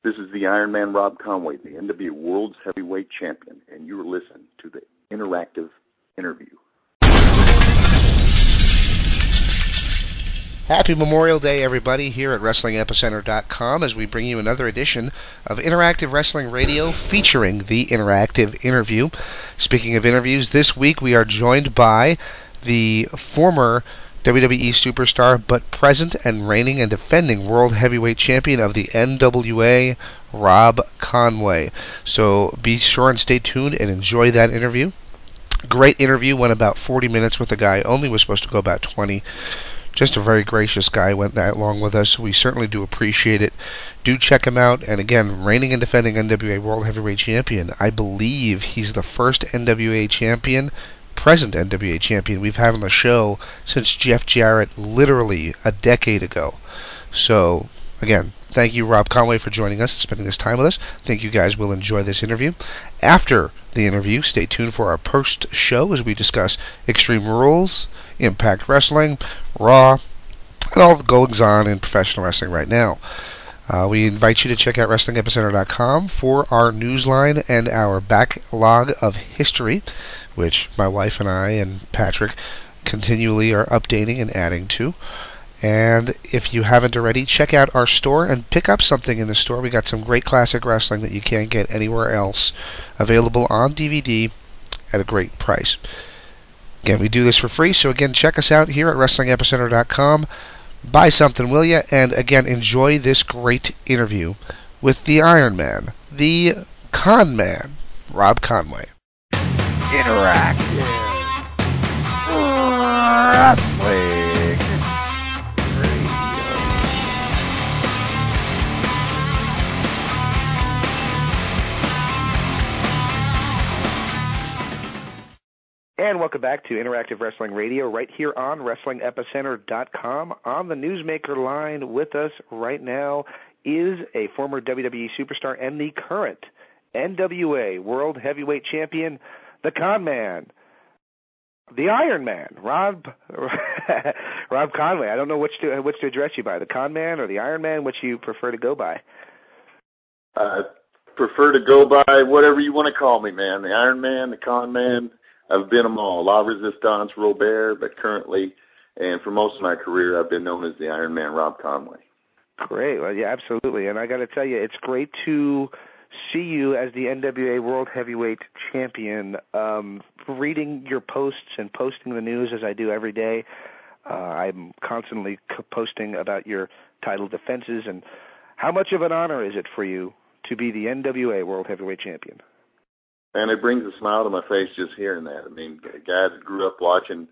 This is the Iron Man Rob Conway, the NWA World Heavyweight Champion, and you are listening to the Interactive Interview. Happy Memorial Day, everybody, here at WrestlingEpicenter.com as we bring you another edition of Interactive Wrestling Radio featuring the Interactive Interview. Speaking of interviews, this week we are joined by the former WWE Superstar, but present and reigning and defending World Heavyweight Champion of the NWA, Rob Conway. So be sure and stay tuned and enjoy that interview. Great interview, went about 40 minutes with the guy, only was supposed to go about 20. Just a very gracious guy, went that long with us. We certainly do appreciate it. Do check him out. And again, reigning and defending NWA World Heavyweight Champion. I believe he's the first NWA champion, present NWA champion we've had on the show since Jeff Jarrett, literally a decade ago. So, again, thank you, Rob Conway, for joining us and spending this time with us. I think you guys will enjoy this interview. After the interview, stay tuned for our post-show as we discuss Extreme Rules, Impact Wrestling, Raw, and all the goings-on in professional wrestling right now. We invite you to check out WrestlingEpicenter.com for our newsline and our backlog of history, which my wife and I and Patrick continually are updating and adding to. And if you haven't already, check out our store and pick up something in the store. We got some great classic wrestling that you can't get anywhere else, available on DVD at a great price. Again, we do this for free, so again, check us out here at WrestlingEpicenter.com. Buy something, will you? And again, enjoy this great interview with the Iron Man, the Con Man, Rob Conway. Interactive Wrestling And welcome back to Interactive Wrestling Radio right here on WrestlingEpicenter.com. On the Newsmaker line with us right now is a former WWE Superstar and the current NWA World Heavyweight Champion, the Con Man, the Iron Man, Rob Conway. I don't know which to address you by, the Con Man or the Iron Man, which you prefer to go by. Prefer to go by whatever you want to call me, man. The Iron Man, the Con Man. I've been them all. La Resistance, Robert, but currently, and for most of my career, I've been known as the Iron Man, Rob Conway. Great. Well, yeah, absolutely. And I got to tell you, it's great to see you as the NWA World Heavyweight Champion. Reading your posts and posting the news as I do every day, I'm constantly posting about your title defenses. And how much of an honor is it for you to be the NWA World Heavyweight Champion? And it brings a smile to my face just hearing that. I mean, a guy that grew up watching,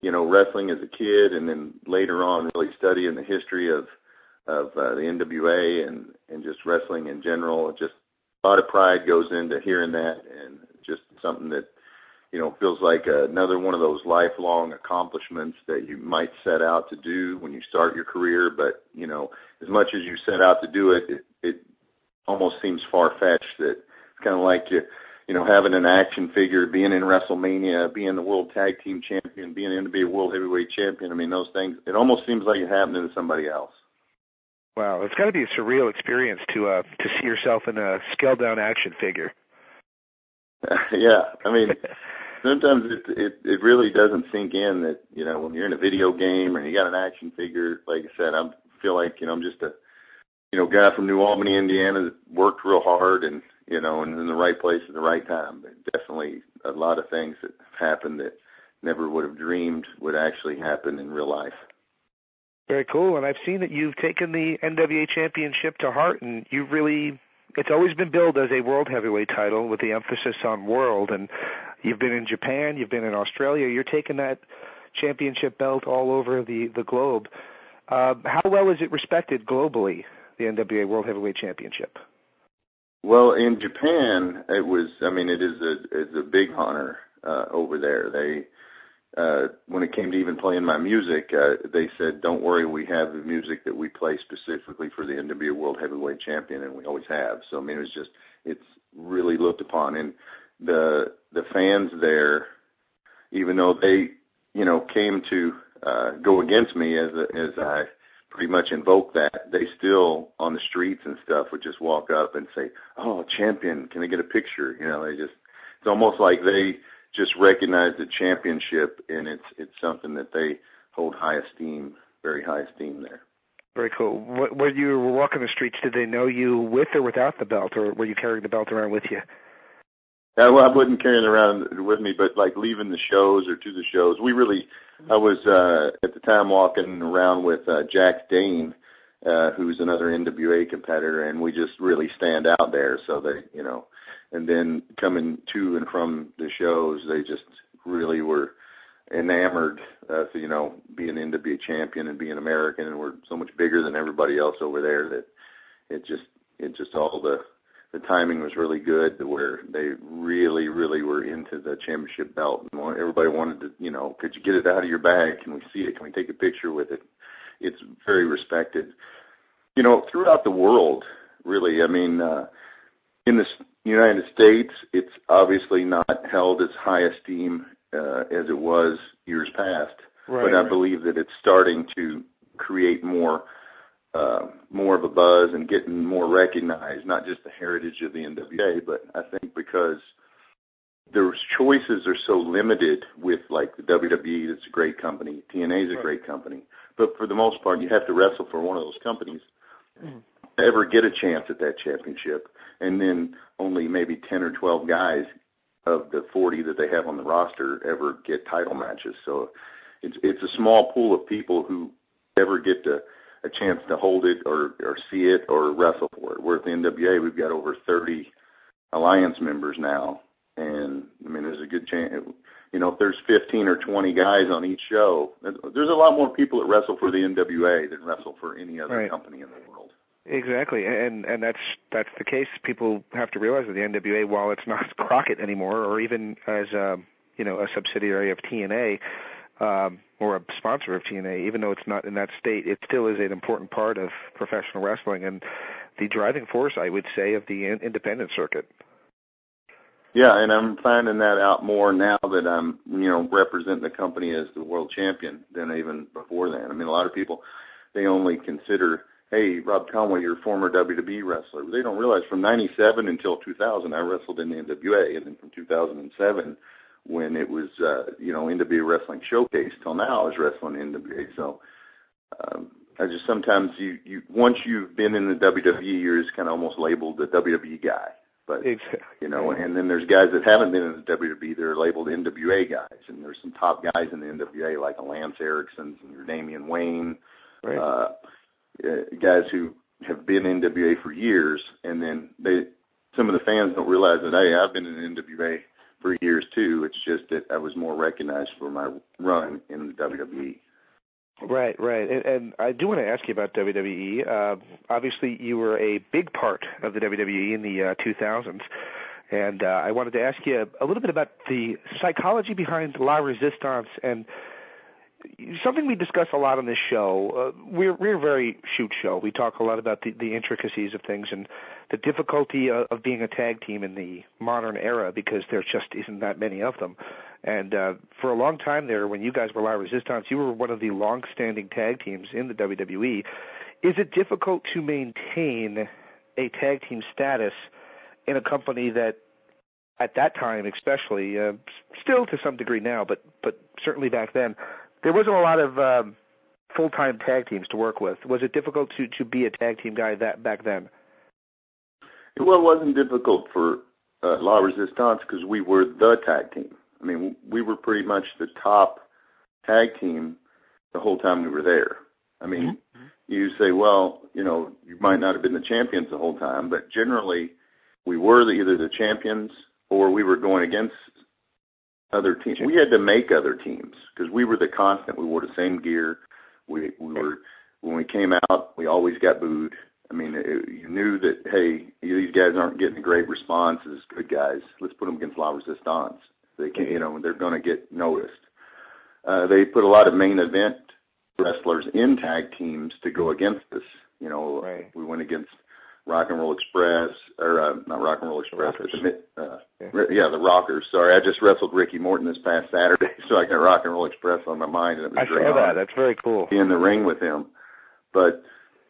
wrestling as a kid, and then later on really studying the history of the NWA and just wrestling in general. Just a lot of pride goes into hearing that, and just something that, feels like another one of those lifelong accomplishments that you might set out to do when you start your career. But, as much as you set out to do it, it almost seems far-fetched that it's kind of like having an action figure, being in WrestleMania, being the World Tag Team Champion, being the NBA World Heavyweight Champion. I mean, those things, it almost seems like it's happening to somebody else. Wow, it's got to be a surreal experience to see yourself in a scaled-down action figure. Yeah, I mean, sometimes it really doesn't sink in that, when you're in a video game or you got an action figure, like I said, I feel like, I'm just a, guy from New Albany, Indiana that worked real hard and in the right place at the right time. But definitely a lot of things that have happened that never would have dreamed would actually happen in real life. Very cool. And I've seen that you've taken the NWA Championship to heart, and it's always been billed as a World Heavyweight title with the emphasis on world. And you've been in Japan, you've been in Australia, you're taking that championship belt all over the globe. How well is it respected globally, the NWA World Heavyweight Championship? Well, in Japan, it is a big honor over there. They, when it came to even playing my music, they said, "Don't worry, we have the music that we play specifically for the NWA World Heavyweight Champion," and we always have. So it's really looked upon, and the fans there, even though they, came to go against me as I pretty much invoke that, they still, on the streets and stuff, would just walk up and say, "Oh, champion, can I get a picture?" You know, it's almost like they just recognize the championship, and it's something that they hold high esteem, very high esteem there. Very cool. When you were walking the streets, did they know you with or without the belt, or were you carrying the belt around with you? Well, I wasn't carrying it around with me, but like leaving the shows or to the shows, I was at the time walking around with Jack Dane, who's another NWA competitor, and we just really stand out there. So they, you know, and then coming to and from the shows, they just really were enamored of, you know, being NWA champion and being American, and we're so much bigger than everybody else over there that it just all the timing was really good to where they really, really were into the championship belt. And everybody wanted to, you know, could you get it out of your bag? Can we see it? Can we take a picture with it? It's very respected. You know, throughout the world, really. I mean, in the United States, it's obviously not held as high esteem as it was years past. Right, but I believe that it's starting to create more of a buzz and getting more recognized, not just the heritage of the NWA, but I think because their choices are so limited with, like, the WWE, that's a great company, TNA is a great company, but for the most part, you have to wrestle for one of those companies to ever get a chance at that championship, and then only maybe 10 or 12 guys of the 40 that they have on the roster ever get title matches. So it's a small pool of people who ever get a chance to hold it or see it or wrestle for it. Where at the NWA, we've got over 30 alliance members now, and I mean, there's a good chance. You know, if there's 15 or 20 guys on each show, there's a lot more people that wrestle for the NWA than wrestle for any other company in the world. Exactly, and that's the case. People have to realize that the NWA, while it's not Crockett anymore, or even as a subsidiary of TNA, or a sponsor of TNA, even though it's not in that state, it still is an important part of professional wrestling and the driving force, I would say, of the independent circuit. Yeah, and I'm finding that out more now that I'm, you know, representing the company as the world champion than even before then. I mean, a lot of people, they only consider, hey, Rob Conway, you're a former WWE wrestler. They don't realize from 97 until 2000, I wrestled in the NWA, and then from 2007, when it was, NWA Wrestling Showcase, till now I was wrestling in NWA. So I just sometimes you once you've been in the WWE, you're just kind of almost labeled the WWE guy. But, exactly. You know, and then there's guys that haven't been in the WWE, they're labeled NWA guys. And there's some top guys in the NWA like Lance Erickson and your Damian Wayne, guys who have been in NWA for years. And then some of the fans don't realize that, hey, I've been in NWA for years too. It's just that I was more recognized for my run in the WWE. Right. And I do want to ask you about WWE. Obviously, you were a big part of the WWE in the 2000s, and I wanted to ask you a little bit about the psychology behind La Resistance, and something we discuss a lot on this show. We're a very shoot show. We talk a lot about the intricacies of things and the difficulty of being a tag team in the modern era, because there just isn't that many of them. And for a long time there, when you guys were La Resistance, you were one of the long-standing tag teams in the WWE. Is it difficult to maintain a tag team status in a company that, at that time especially, still to some degree now, but certainly back then, there wasn't a lot of full-time tag teams to work with? Was it difficult to be a tag team guy back then? Well, it wasn't difficult for La Resistance because we were the tag team. I mean, we were pretty much the top tag team the whole time we were there. I mean, you say, well, you know, you might not have been the champions the whole time, but generally we were either the champions or we were going against other teams. We had to make other teams because we were the constant. We wore the same gear. We were, when we came out, we always got booed. I mean, you knew that, hey, these guys aren't getting a great response as good guys. Let's put them against La Resistance. They can, you know, they're going to get noticed. They put a lot of main event wrestlers in tag teams to go against us. You know, we went against Rock and Roll Express, or not Rock and Roll Express, but the Rockers. Sorry, I just wrestled Ricky Morton this past Saturday, so I got Rock and Roll Express on my mind, and it was great. I saw that. That's very cool. Be in the ring with him. But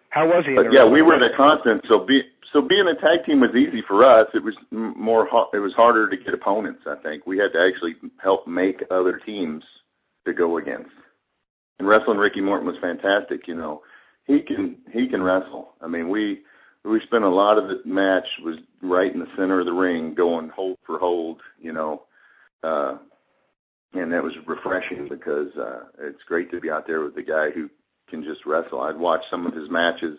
how was he? But yeah, we were the constant. So being a tag team was easy for us. It was it was harder to get opponents. I think we had to actually help make other teams to go against. And wrestling Ricky Morton was fantastic. You know, he can wrestle. I mean, we spent a lot of the match was right in the center of the ring, going hold for hold. You know, and that was refreshing because it's great to be out there with the guy who can just wrestle. I'd watched some of his matches.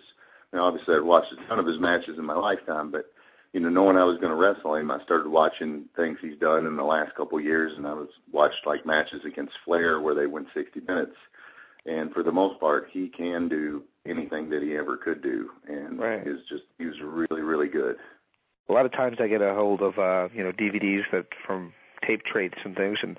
And obviously, I'd watched a ton of his matches in my lifetime, but you know, knowing I was going to wrestle him, I started watching things he's done in the last couple of years, and I watched like matches against Flair where they went 60 minutes. And for the most part, he can do anything that he ever could do, and he was really, really good. A lot of times I get a hold of DVDs that from tape trades and things, and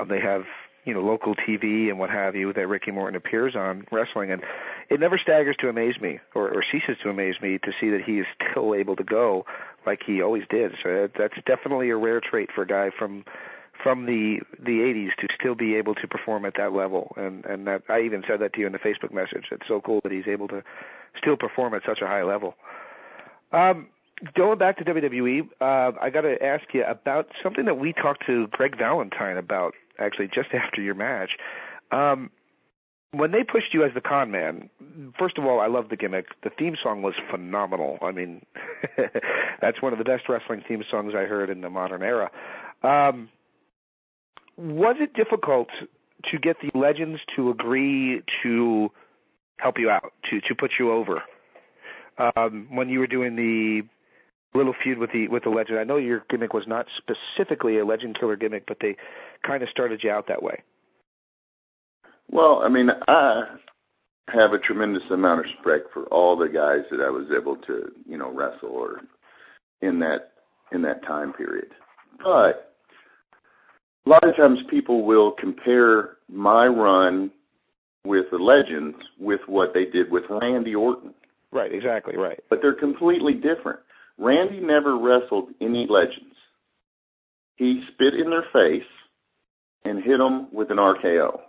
they have local TV and what have you that Ricky Morton appears on wrestling, and it never staggers to amaze me or ceases to amaze me to see that he is still able to go like he always did. So that's definitely a rare trait for a guy from the 80s to still be able to perform at that level, and that I even said that to you in the Facebook message. It's so cool that he's able to still perform at such a high level. Going back to WWE, I got to ask you about something that we talked to Greg Valentine about actually just after your match. When they pushed you as the con man, first of all, I love the gimmick. The theme song was phenomenal. I mean, that's one of the best wrestling theme songs I heard in the modern era. Was it difficult to get the legends to agree to help you out, to put you over when you were doing the little feud with the legend? I know your gimmick was not specifically a legend killer gimmick, but they kind of started you out that way. Well, I mean, I have a tremendous amount of respect for all the guys that I was able to, wrestle or in that time period. But a lot of times people will compare my run with the legends with what they did with Randy Orton. Right, exactly, right. But they're completely different. Randy never wrestled any legends. He spit in their face and hit them with an RKO.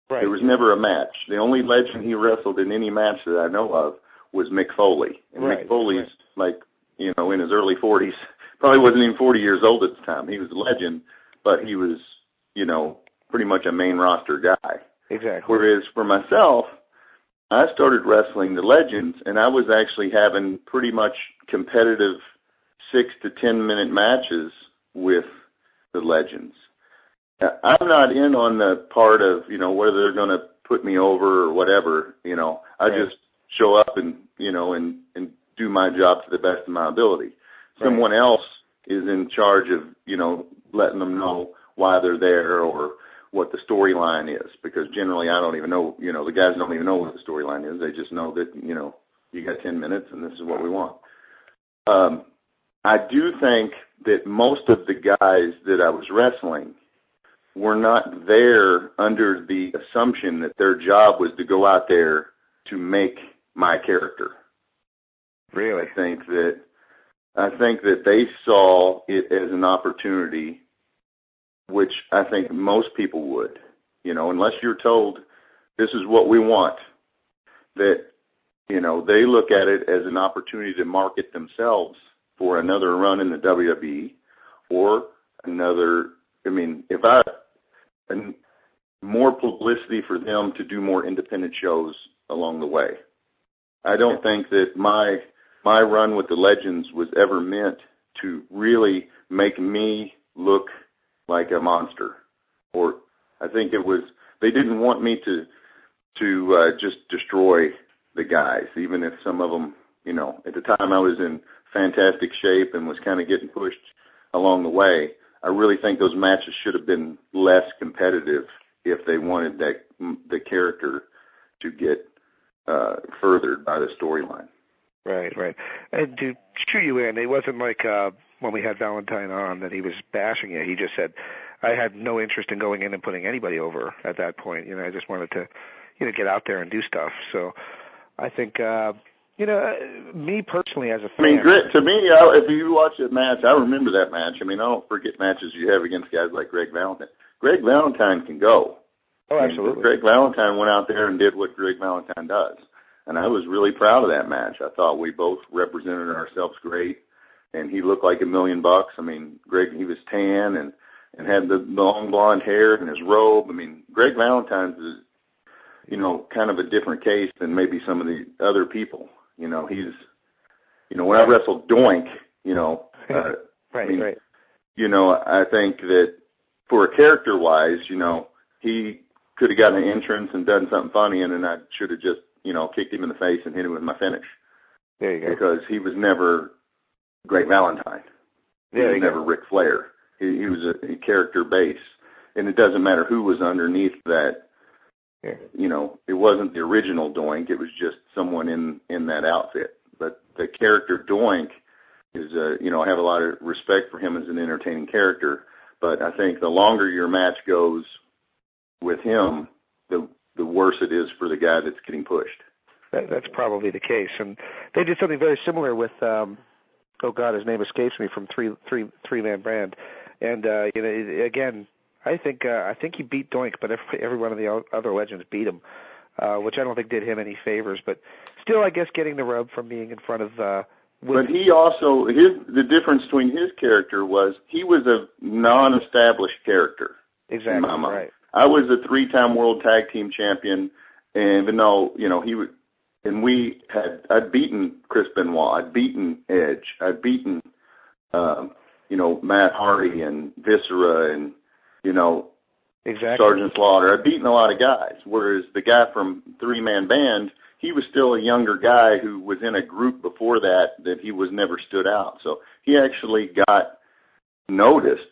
Right. There was never a match. The only legend he wrestled in any match that I know of was Mick Foley. And Mick Foley's in his early 40s. Probably wasn't even 40 years old at the time. He was a legend, but he was, pretty much a main roster guy. Exactly. Whereas for myself, I started wrestling the legends, and I was actually having pretty much competitive 6 to 10 minute matches with the legends. I'm not in on the part of, whether they're going to put me over or whatever. I just show up and do my job to the best of my ability. Right. Someone else is in charge of, letting them know why they're there or what the storyline is, because generally I don't even know, the guys don't even know what the storyline is. They just know that, you got 10 minutes and this is what we want. I do think that most of the guys that I was wrestling were not there under the assumption that their job was to go out there to make my character. Really? I think that they saw it as an opportunity, which I think most people would, unless you're told this is what we want, that, they look at it as an opportunity to market themselves for another run in the WWE or and more publicity for them to do more independent shows along the way. I don't think that my run with the legends was ever meant to really make me look like a monster. Or I think it was, they didn't want me to just destroy the guys, even if some of them, at the time I was in fantastic shape and was kind of getting pushed along the way. I really think those matches should have been less competitive if they wanted the character to get furthered by the storyline. Right. And to cheer you in, it wasn't like when we had Valentine on that he was bashing you. He just said, I had no interest in going in and putting anybody over at that point. I just wanted to, get out there and do stuff. So I think, me personally as a fan. To me, if you watch that match, I remember that match. I don't forget matches you have against guys like Greg Valentine. Greg Valentine can go. Oh, absolutely. And Greg Valentine went out there and did what Greg Valentine does. And I was really proud of that match. I thought we both represented ourselves great, and he looked like $1 million. I mean, Greg, he was tan and had the long blonde hair and his robe. I mean, Greg Valentine's is, you know, kind of a different case than maybe some of the other people. You know, he's, you know, when I wrestled Doink, you know, right. You know, I think that for a character-wise, you know, he could have gotten an entrance and done something funny, and then I should have just, you know, kicked him in the face and hit him with my finish. There you go. Because he was never Greg Valentine. He was never Ric Flair. He was a character base, and it doesn't matter who was underneath that. Yeah. You know, it wasn't the original Doink. It was just someone in that outfit. But the character Doink is, you know, I have a lot of respect for him as an entertaining character. But I think the longer your match goes with him, the worse it is for the guy that's getting pushed. That's probably the case. And they did something very similar with, oh God, his name escapes me, from three-man brand. And, you know, again, I think he beat Doink, but every one of the other legends beat him, which I don't think did him any favors. But still, I guess, getting the rub from being in front of but he also, the difference between his character was he was a non-established character. Exactly, in my mind. Right. I was a 3-time world tag team champion, and even though, you know, I'd beaten Chris Benoit, I'd beaten Edge, I'd beaten, you know, Matt Hardy and Viscera and, you know, exactly. Sergeant Slaughter. I'd beaten a lot of guys, whereas the guy from 3-Man Band, he was still a younger guy who was in a group before that he was never stood out. So he actually got noticed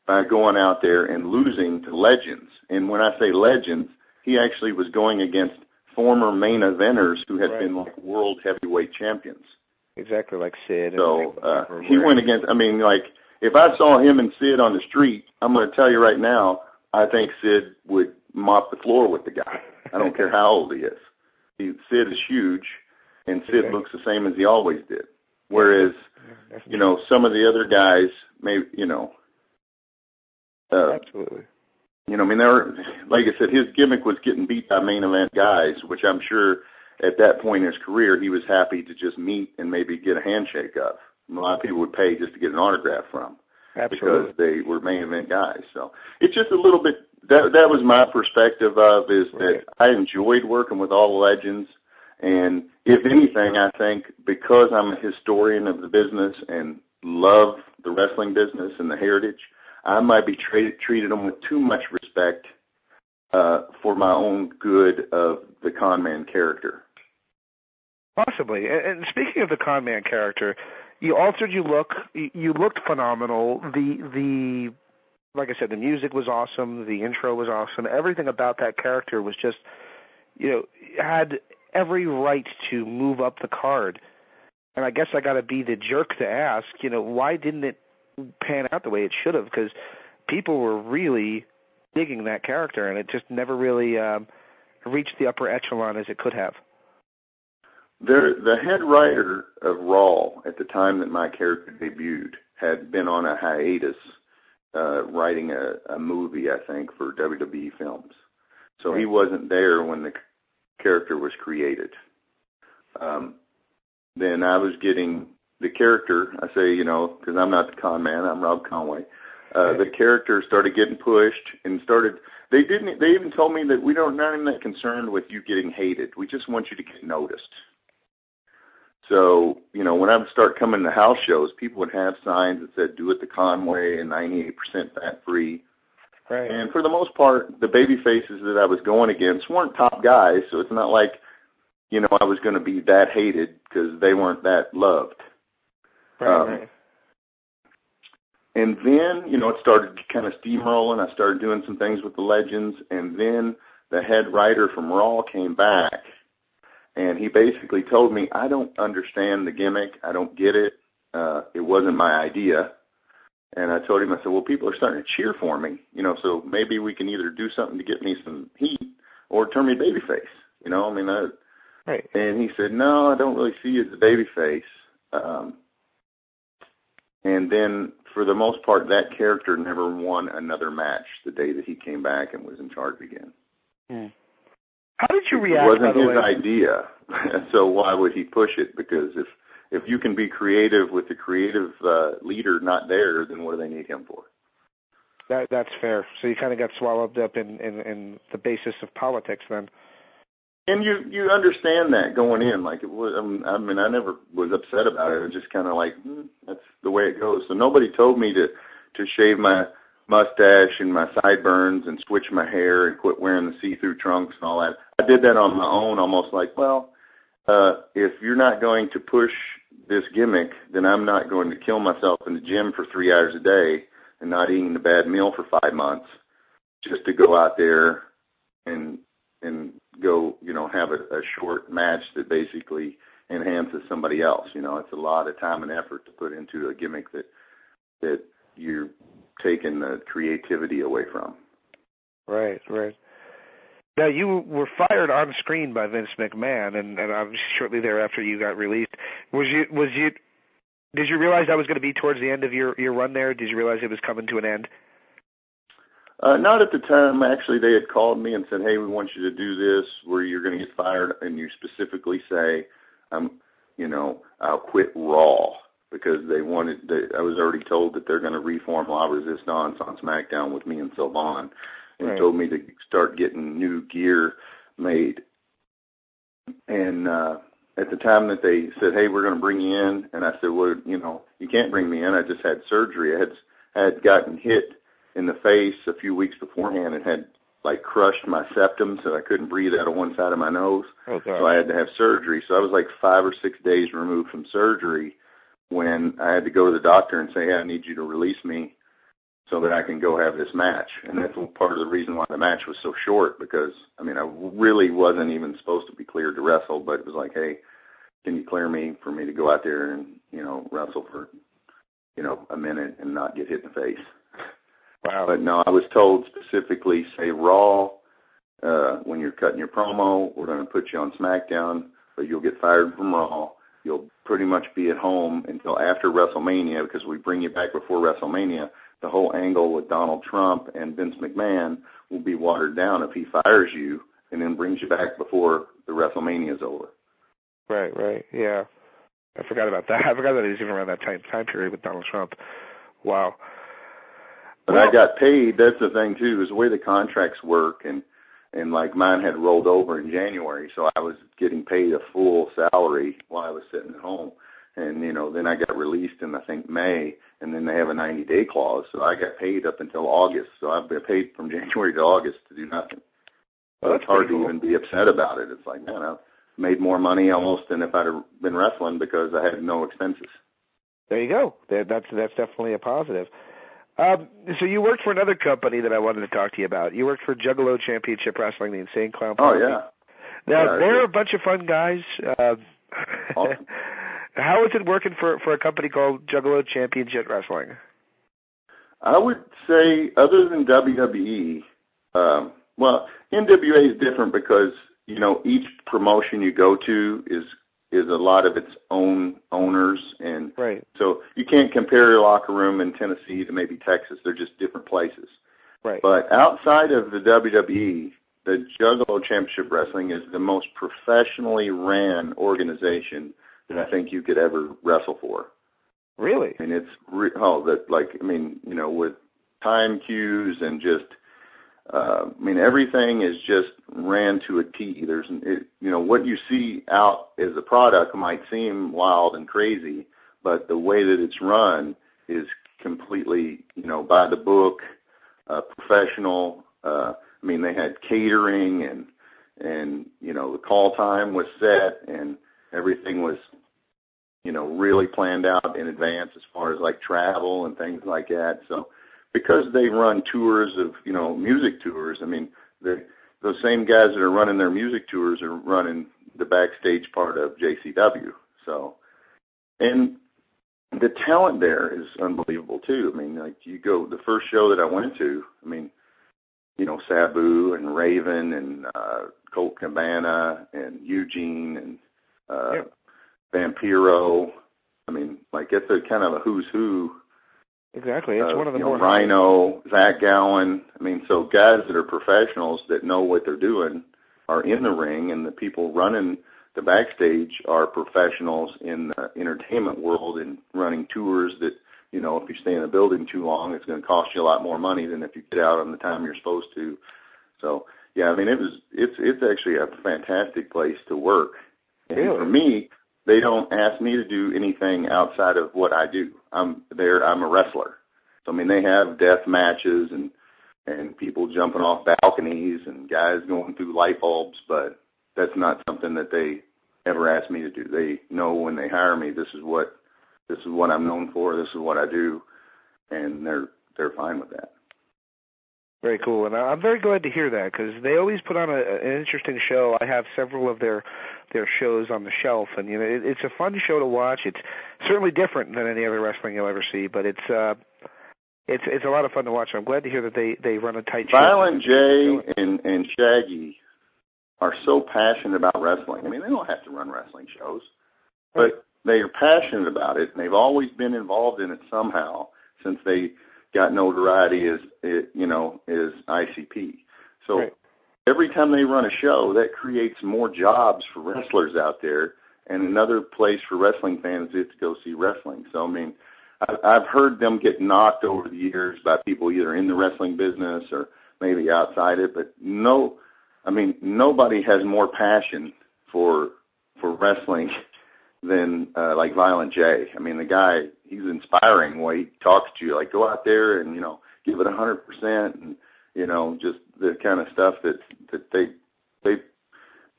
by going out there and losing to legends. And when I say legends, he actually was going against former main eventers who had been like world heavyweight champions. Exactly, like Sid. So he went against, I mean, like, if I saw him and Sid on the street, I'm going to tell you right now, I think Sid would mop the floor with the guy. I don't care how old he is. Sid is huge, and Sid looks the same as he always did. Whereas, you know, some of the other guys, maybe, you know, absolutely. You know, I mean, like I said, his gimmick was getting beat by main event guys, which I'm sure at that point in his career he was happy to just meet and maybe get a handshake of. A lot of people would pay just to get an autograph from. Absolutely. Because they were main event guys. So it's just a little bit, that was my perspective of, is that I enjoyed working with all the legends. And if anything, I think because I'm a historian of the business and love the wrestling business and the heritage, I might be treated them with too much respect for my own good of the con man character. Possibly. And speaking of the con man character, you altered your look. You looked phenomenal. The like I said, the music was awesome. The intro was awesome. Everything about that character was just, you know, had every right to move up the card. And I guess I got to be the jerk to ask, you know, why didn't it pan out the way it should have? Because people were really digging that character, and it just never really reached the upper echelon as it could have. The head writer of Raw at the time that my character debuted had been on a hiatus writing a movie, I think, for WWE Films. So he wasn't there when the character was created. Then I was getting the character, I say, you know, because I'm not the con man, I'm Rob Conway. The character started getting pushed and they even told me that we don't, not even that concerned with you getting hated. We just want you to get noticed. So, you know, when I would start coming to house shows, people would have signs that said, do it the Conway and 98% fat free. Right. And for the most part, the baby faces that I was going against weren't top guys, so it's not like, you know, I was going to be that hated because they weren't that loved. Right. And then, you know, it started kind of steamrolling. I started doing some things with the legends, and then the head writer from Raw came back, and he basically told me, I don't understand the gimmick. I don't get it. It wasn't my idea. And I told him, I said, well, people are starting to cheer for me, you know, so maybe we can either do something to get me some heat or turn me babyface, you know, I mean, right. And he said, no, I don't really see you as a babyface. And then, for the most part, that character never won another match the day that he came back and was in charge again. Hmm. How did you react? It wasn't his idea, so why would he push it? Because if you can be creative with the creative leader not there, then what do they need him for? That's fair. So you kind of got swallowed up in the basis of politics then. And you understand that going in, like it was. I mean, I never was upset about it. It was just kind of like that's the way it goes. So nobody told me to shave my mustache and my sideburns and switch my hair and quit wearing the see-through trunks and all that. I did that on my own, almost like, well, if you're not going to push this gimmick, then I'm not going to kill myself in the gym for 3 hours a day and not eating a bad meal for 5 months just to go out there and go, have a short match that basically enhances somebody else. It's a lot of time and effort to put into a gimmick that you're taking the creativity away from. Right. Now, you were fired on screen by Vince McMahon, and shortly thereafter you got released. Did you realize that was going to be towards the end of your run there? Did you realize it was coming to an end? Not at the time. Actually, they had called me and said, hey, we want you to do this where you're going to get fired, and you specifically say, I'll quit Raw, because I was already told that they're going to reform La Resistance on SmackDown with me and Sylvan, and right. told me to start getting new gear made. And at the time that they said, hey, we're going to bring you in, and I said, well, you can't bring me in. I just had surgery. I had gotten hit in the face a few weeks beforehand and had crushed my septum, so I couldn't breathe out of one side of my nose. Okay. So I had to have surgery. So I was 5 or 6 days removed from surgery when I had to go to the doctor and say, hey, I need you to release me so that I can go have this match. And that's part of the reason why the match was so short, because, I really wasn't even supposed to be cleared to wrestle, but it was like, hey, can you clear me for me to go out there and, wrestle for, a minute and not get hit in the face? Wow. But no, I was told specifically, say Raw, when you're cutting your promo, we're going to put you on SmackDown, but you'll get fired from Raw. You'll pretty much be at home until after WrestleMania, because we bring you back before WrestleMania. The whole angle with Donald Trump and Vince McMahon will be watered down if he fires you and then brings you back before the WrestleMania is over. Right, yeah. I forgot about that. I forgot that it was even around that time period with Donald Trump. Wow. But I got paid. That's the thing, too, is the way the contracts work, and mine had rolled over in January, so I was getting paid a full salary while I was sitting at home. And, then I got released in, I think, May, and then they have a 90-day clause, so I got paid up until August. So I've been paid from January to August to do nothing. So it's hard to even be upset about it. It's like, man, I've made more money almost than if I'd have been wrestling, because I had no expenses. There you go. That's definitely a positive. So you worked for another company that I wanted to talk to you about. You worked for Juggalo Championship Wrestling, the Insane Clown Posse. Oh, yeah. Now, they're a bunch of fun guys. Awesome. How is it working for a company called Juggalo Championship Wrestling? I would say, other than WWE, NWA is different because, each promotion you go to is a lot of its own owners, and right. So you can't compare your locker room in Tennessee to maybe Texas. They're just different places. Right. But outside of the WWE, the Juggalo Championship Wrestling is the most professionally ran organization that I think you could ever wrestle for. Really? And it's with time cues and just, everything is just ran to a T. What you see out as a product might seem wild and crazy, but the way that it's run is completely, by the book, professional. They had catering and the call time was set and everything was, really planned out in advance as far as travel and things like that. So because they run tours of, music tours, those same guys that are running their music tours are running the backstage part of JCW. So, and the talent there is unbelievable too. You go, the first show that I went to, Sabu and Raven and Colt Cabana and Eugene and Vampiro. It's a kind of a who's who Exactly. It's one of the more Rhino, Zach Gowen. I mean, so guys that are professionals that know what they're doing are in the ring, and the people running the backstage are professionals in the entertainment world and running tours that, you know, if you stay in a building too long, it's going to cost you a lot more money than if you get out on the time you're supposed to. So, yeah, I mean, it's actually a fantastic place to work. And really? For me, they don't ask me to do anything outside of what I do. I'm a wrestler. So, I mean, they have death matches and people jumping off balconies and guys going through light bulbs, but that's not something that they ever ask me to do. They know when they hire me, this is what I'm known for, this is what I do, and they're fine with that. Very cool, and I'm very glad to hear that, because they always put on an interesting show. I have several of their shows on the shelf, and you know, it's a fun show to watch. It's certainly different than any other wrestling you'll ever see, but it's a lot of fun to watch. I'm glad to hear that they run a tight show. Violent J and Shaggy are so passionate about wrestling. I mean, they don't have to run wrestling shows, but they are passionate about it, and they've always been involved in it somehow since they got notoriety as ICP. So every time they run a show, that creates more jobs for wrestlers out there, and another place for wrestling fans is to go see wrestling. So, I mean, I've heard them get knocked over the years by people either in the wrestling business or maybe outside it, but nobody has more passion for wrestling than like Violent J. I mean, the guy, he's inspiring the way he talks to you. Like, go out there and, you know, give it 100%, and, you know, just the kind of stuff that they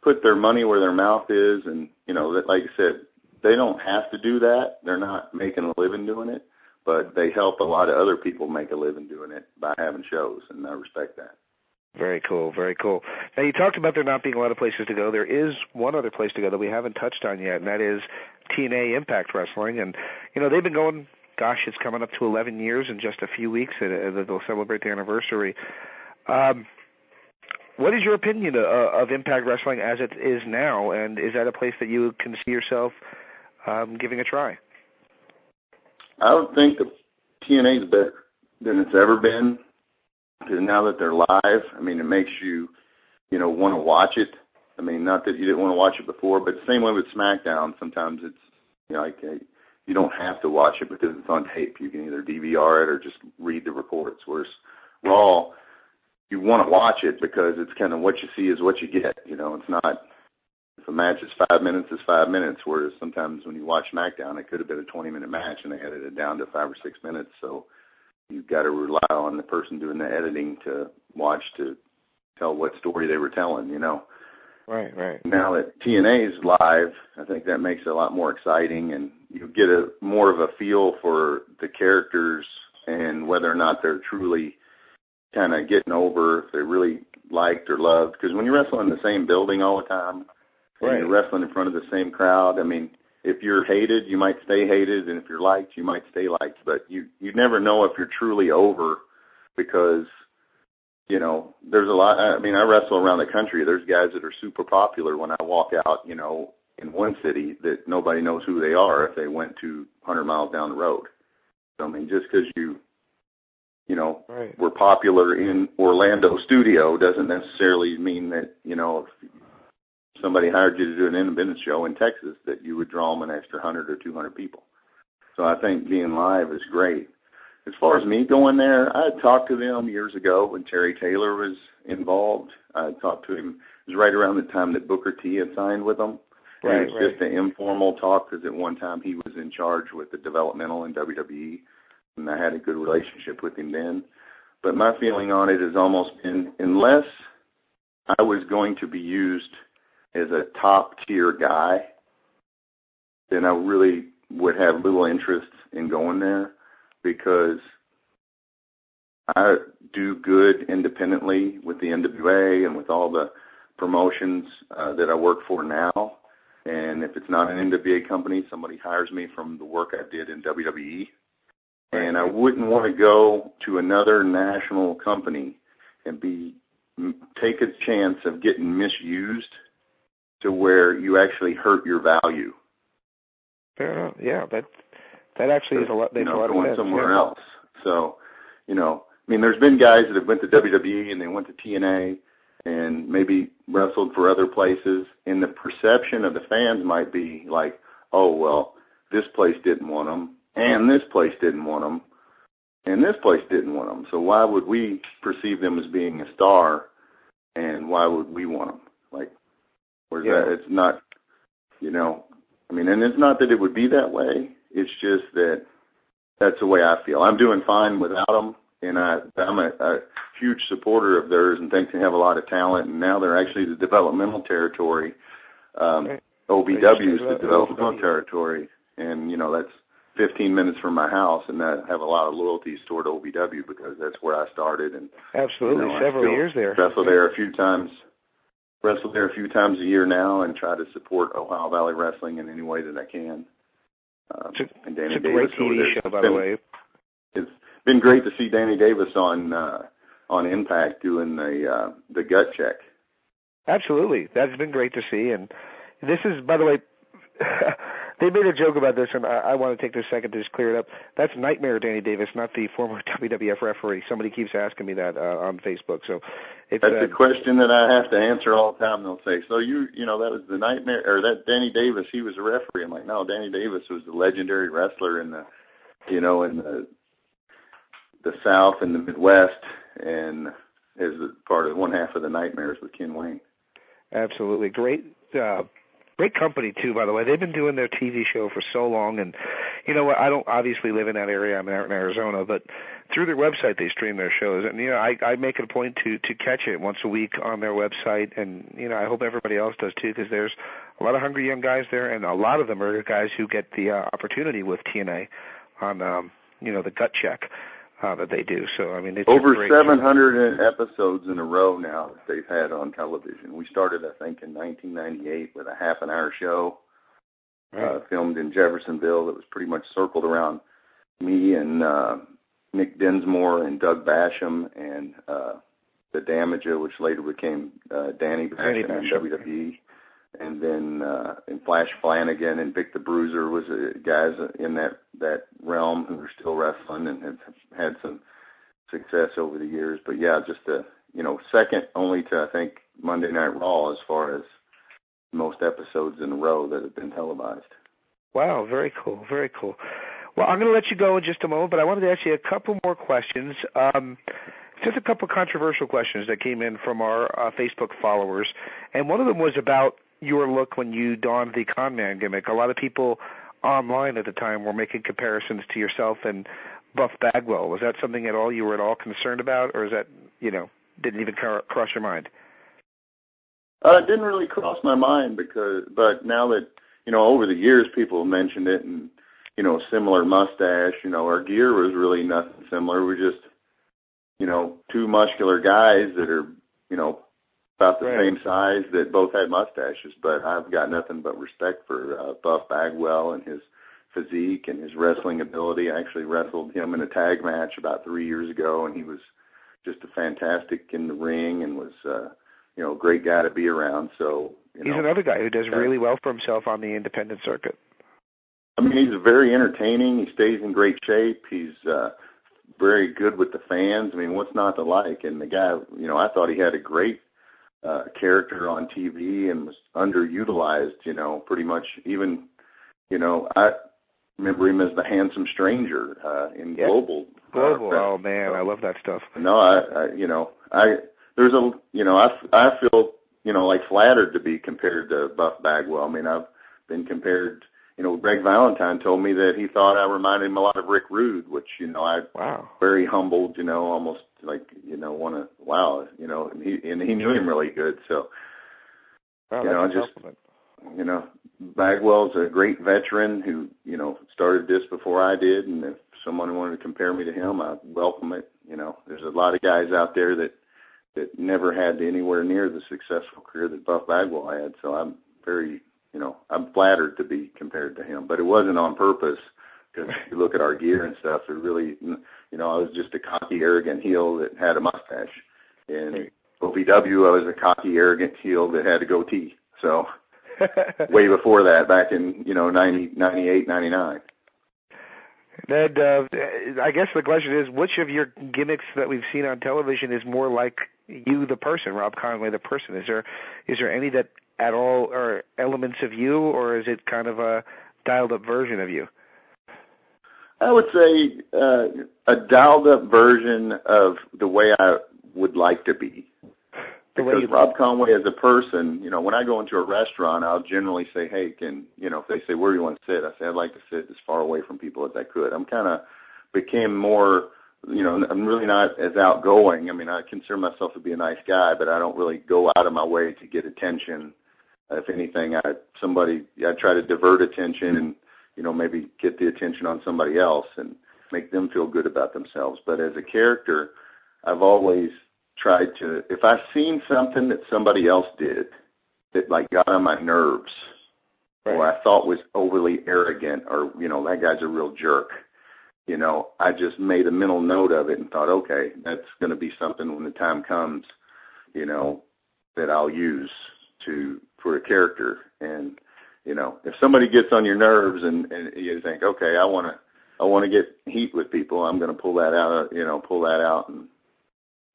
put their money where their mouth is, and, you know, that, like I said, they don't have to do that. They're not making a living doing it, but they help a lot of other people make a living doing it by having shows, and I respect that. Very cool, very cool. Now, you talked about there not being a lot of places to go. There is one other place to go that we haven't touched on yet, and that is TNA Impact Wrestling. And, you know, they've been going, gosh, it's coming up to 11 years in just a few weeks. They'll celebrate their anniversary. What is your opinion of Impact Wrestling as it is now, and is that a place that you can see yourself giving a try? I would think that TNA is better than it's ever been. Because now that they're live, I mean, it makes you, you know, want to watch it. I mean, not that you didn't want to watch it before, but the same way with SmackDown. Sometimes it's, you know, like you don't have to watch it because it's on tape. You can either DVR it or just read the reports. Whereas Raw, you want to watch it because it's kind of what you see is what you get. You know, it's not, if a match is 5 minutes, it's 5 minutes. Whereas sometimes when you watch SmackDown, it could have been a 20-minute match and they edited it down to 5 or 6 minutes. So you've got to rely on the person doing the editing to watch to tell what story they were telling, you know. Right. Now that TNA is live, I think that makes it a lot more exciting, and you get more of a feel for the characters and whether or not they're truly kind of getting over, if they're really liked or loved. Because when you wrestle in the same building all the time, and you're wrestling in front of the same crowd, I mean, if you're hated, you might stay hated, and if you're liked, you might stay liked. But you never know if you're truly over, because, you know, there's a lot. I mean, I wrestle around the country. There's guys that are super popular when I walk out, you know, in one city that nobody knows who they are if they went to 100 miles down the road. So, I mean, just because you were popular in Orlando studio doesn't necessarily mean that, you know, if somebody hired you to do an independent show in Texas, that you would draw them an extra 100 or 200 people. So I think being live is great. As far as me going there, I had talked to them years ago when Terry Taylor was involved. I had talked to him. It was right around the time that Booker T had signed with them. It was just an informal talk because at one time he was in charge with the developmental in WWE, and I had a good relationship with him then. But my feeling on it has almost been, unless I was going to be used as a top-tier guy, then I really would have little interest in going there, because I do good independently with the NWA and with all the promotions that I work for now. And if it's not an NWA company, somebody hires me from the work I did in WWE. And I wouldn't want to go to another national company and take a chance of getting misused to where you actually hurt your value. Fair enough. Yeah, that actually is a lot. Makes a lot of sense. Going somewhere else. So, there's been guys that have went to WWE and they went to TNA and maybe wrestled for other places, and the perception of the fans might be like, oh, well, this place didn't want them, and this place didn't want them, and this place didn't want them. So why would we perceive them as being a star, and why would we want them? Like, where's that? It's not, and it's not that it would be that way. It's just that that's the way I feel. I'm doing fine without them, and I'm a huge supporter of theirs and think they have a lot of talent, and now they're actually the developmental territory. OVW is the developmental territory, and, that's 15 minutes from my house, and I have a lot of loyalties toward OVW because that's where I started. And absolutely, several years there. Wrestle there a few times a year now, and try to support Ohio Valley Wrestling in any way that I can. And Danny it's a Davis great TV show, by the way. It's been great to see Danny Davis on Impact doing the gut check. Absolutely, that's been great to see. And this is, by the way, they made a joke about this, and I want to take this second to just clear it up. That's Nightmare Danny Davis, not the former WWF referee. Somebody keeps asking me that on Facebook. So it's, that's a question that I have to answer all the time. They'll say, so that was the Nightmare, or that Danny Davis, he was a referee. I'm like, no, Danny Davis was the legendary wrestler in the South and the Midwest, and is part of one half of the Nightmares with Ken Wayne. Absolutely. Great company, too, by the way. They've been doing their TV show for so long, and you know what? I don't obviously live in that area. I'm out in Arizona, but through their website, they stream their shows, and I make it a point to catch it once a week on their website, and I hope everybody else does too, because there's a lot of hungry young guys there, and a lot of them are guys who get the opportunity with TNA on the gut check that they do. So it's over 700 episodes in a row now that they've had on television. We started, I think, in 1998 with a half-an-hour show filmed in Jeffersonville that was pretty much circled around me and Nick Dinsmore and Doug Basham and the Damager, which later became Danny Basham in WWE. And then and Flash Flanagan and Vic the Bruiser was guys in that realm who are still wrestling and have had some success over the years. But yeah, just second only to, I think, Monday Night Raw as far as most episodes in a row that have been televised. Wow, very cool, very cool. Well, I'm going to let you go in just a moment, but I wanted to ask you a couple more questions. Just a couple controversial questions that came in from our Facebook followers, and one of them was about your look when you donned the con man gimmick. A lot of people online at the time were making comparisons to yourself and Buff Bagwell. Was that something at all you were at all concerned about, or is that, didn't even cross your mind? It didn't really cross my mind but now that, over the years people have mentioned it and, similar mustache, our gear was really nothing similar. We're just, two muscular guys that are, about the same size that both had mustaches, but I've got nothing but respect for Buff Bagwell and his physique and his wrestling ability. I actually wrestled him in a tag match about 3 years ago, and he was just a fantastic in the ring and was, a great guy to be around. So he's another guy who does really well for himself on the independent circuit. He's very entertaining. He stays in great shape. He's very good with the fans. What's not to like? And the guy, I thought he had a great character on TV and was underutilized, pretty much even, I remember him as the handsome stranger in Global. Oh man, I love that stuff. No, I feel, like flattered to be compared to Buff Bagwell. I've been compared, Greg Valentine told me that he thought I reminded him a lot of Rick Rude, which, very humbled, almost like, and he knew him really good. So, Bagwell's a great veteran who, started this before I did. And if someone wanted to compare me to him, I welcome it. There's a lot of guys out there that never had anywhere near the successful career that Buff Bagwell had. So I'm very, I'm flattered to be compared to him, but it wasn't on purpose. Because if you look at our gear and stuff, it really, I was just a cocky, arrogant heel that had a mustache. In OVW, I was a cocky, arrogant heel that had a goatee. So way before that, back in, 98, 99. And I guess the question is, which of your gimmicks that we've seen on television is more like you, the person, Rob Conway, the person? Is there any that at all are elements of you, or is it kind of a dialed-up version of you? I would say a dialed-up version of the way I would like to be. Because Rob Conway as a person, when I go into a restaurant, I'll generally say, hey, if they say, where do you want to sit? I say, I'd like to sit as far away from people as I could. I'm kind of became more, I'm really not as outgoing. I mean, I consider myself to be a nice guy, but I don't really go out of my way to get attention. If anything, I try to divert attention and, maybe get the attention on somebody else and make them feel good about themselves. But as a character, I've always tried to, if I've seen something that somebody else did that got on my nerves, right, or I thought was overly arrogant, or, that guy's a real jerk, I just made a mental note of it and thought, okay, that's going to be something when the time comes, that I'll use for a character. And, if somebody gets on your nerves and you think, okay, I want to get heat with people, I'm going to pull that out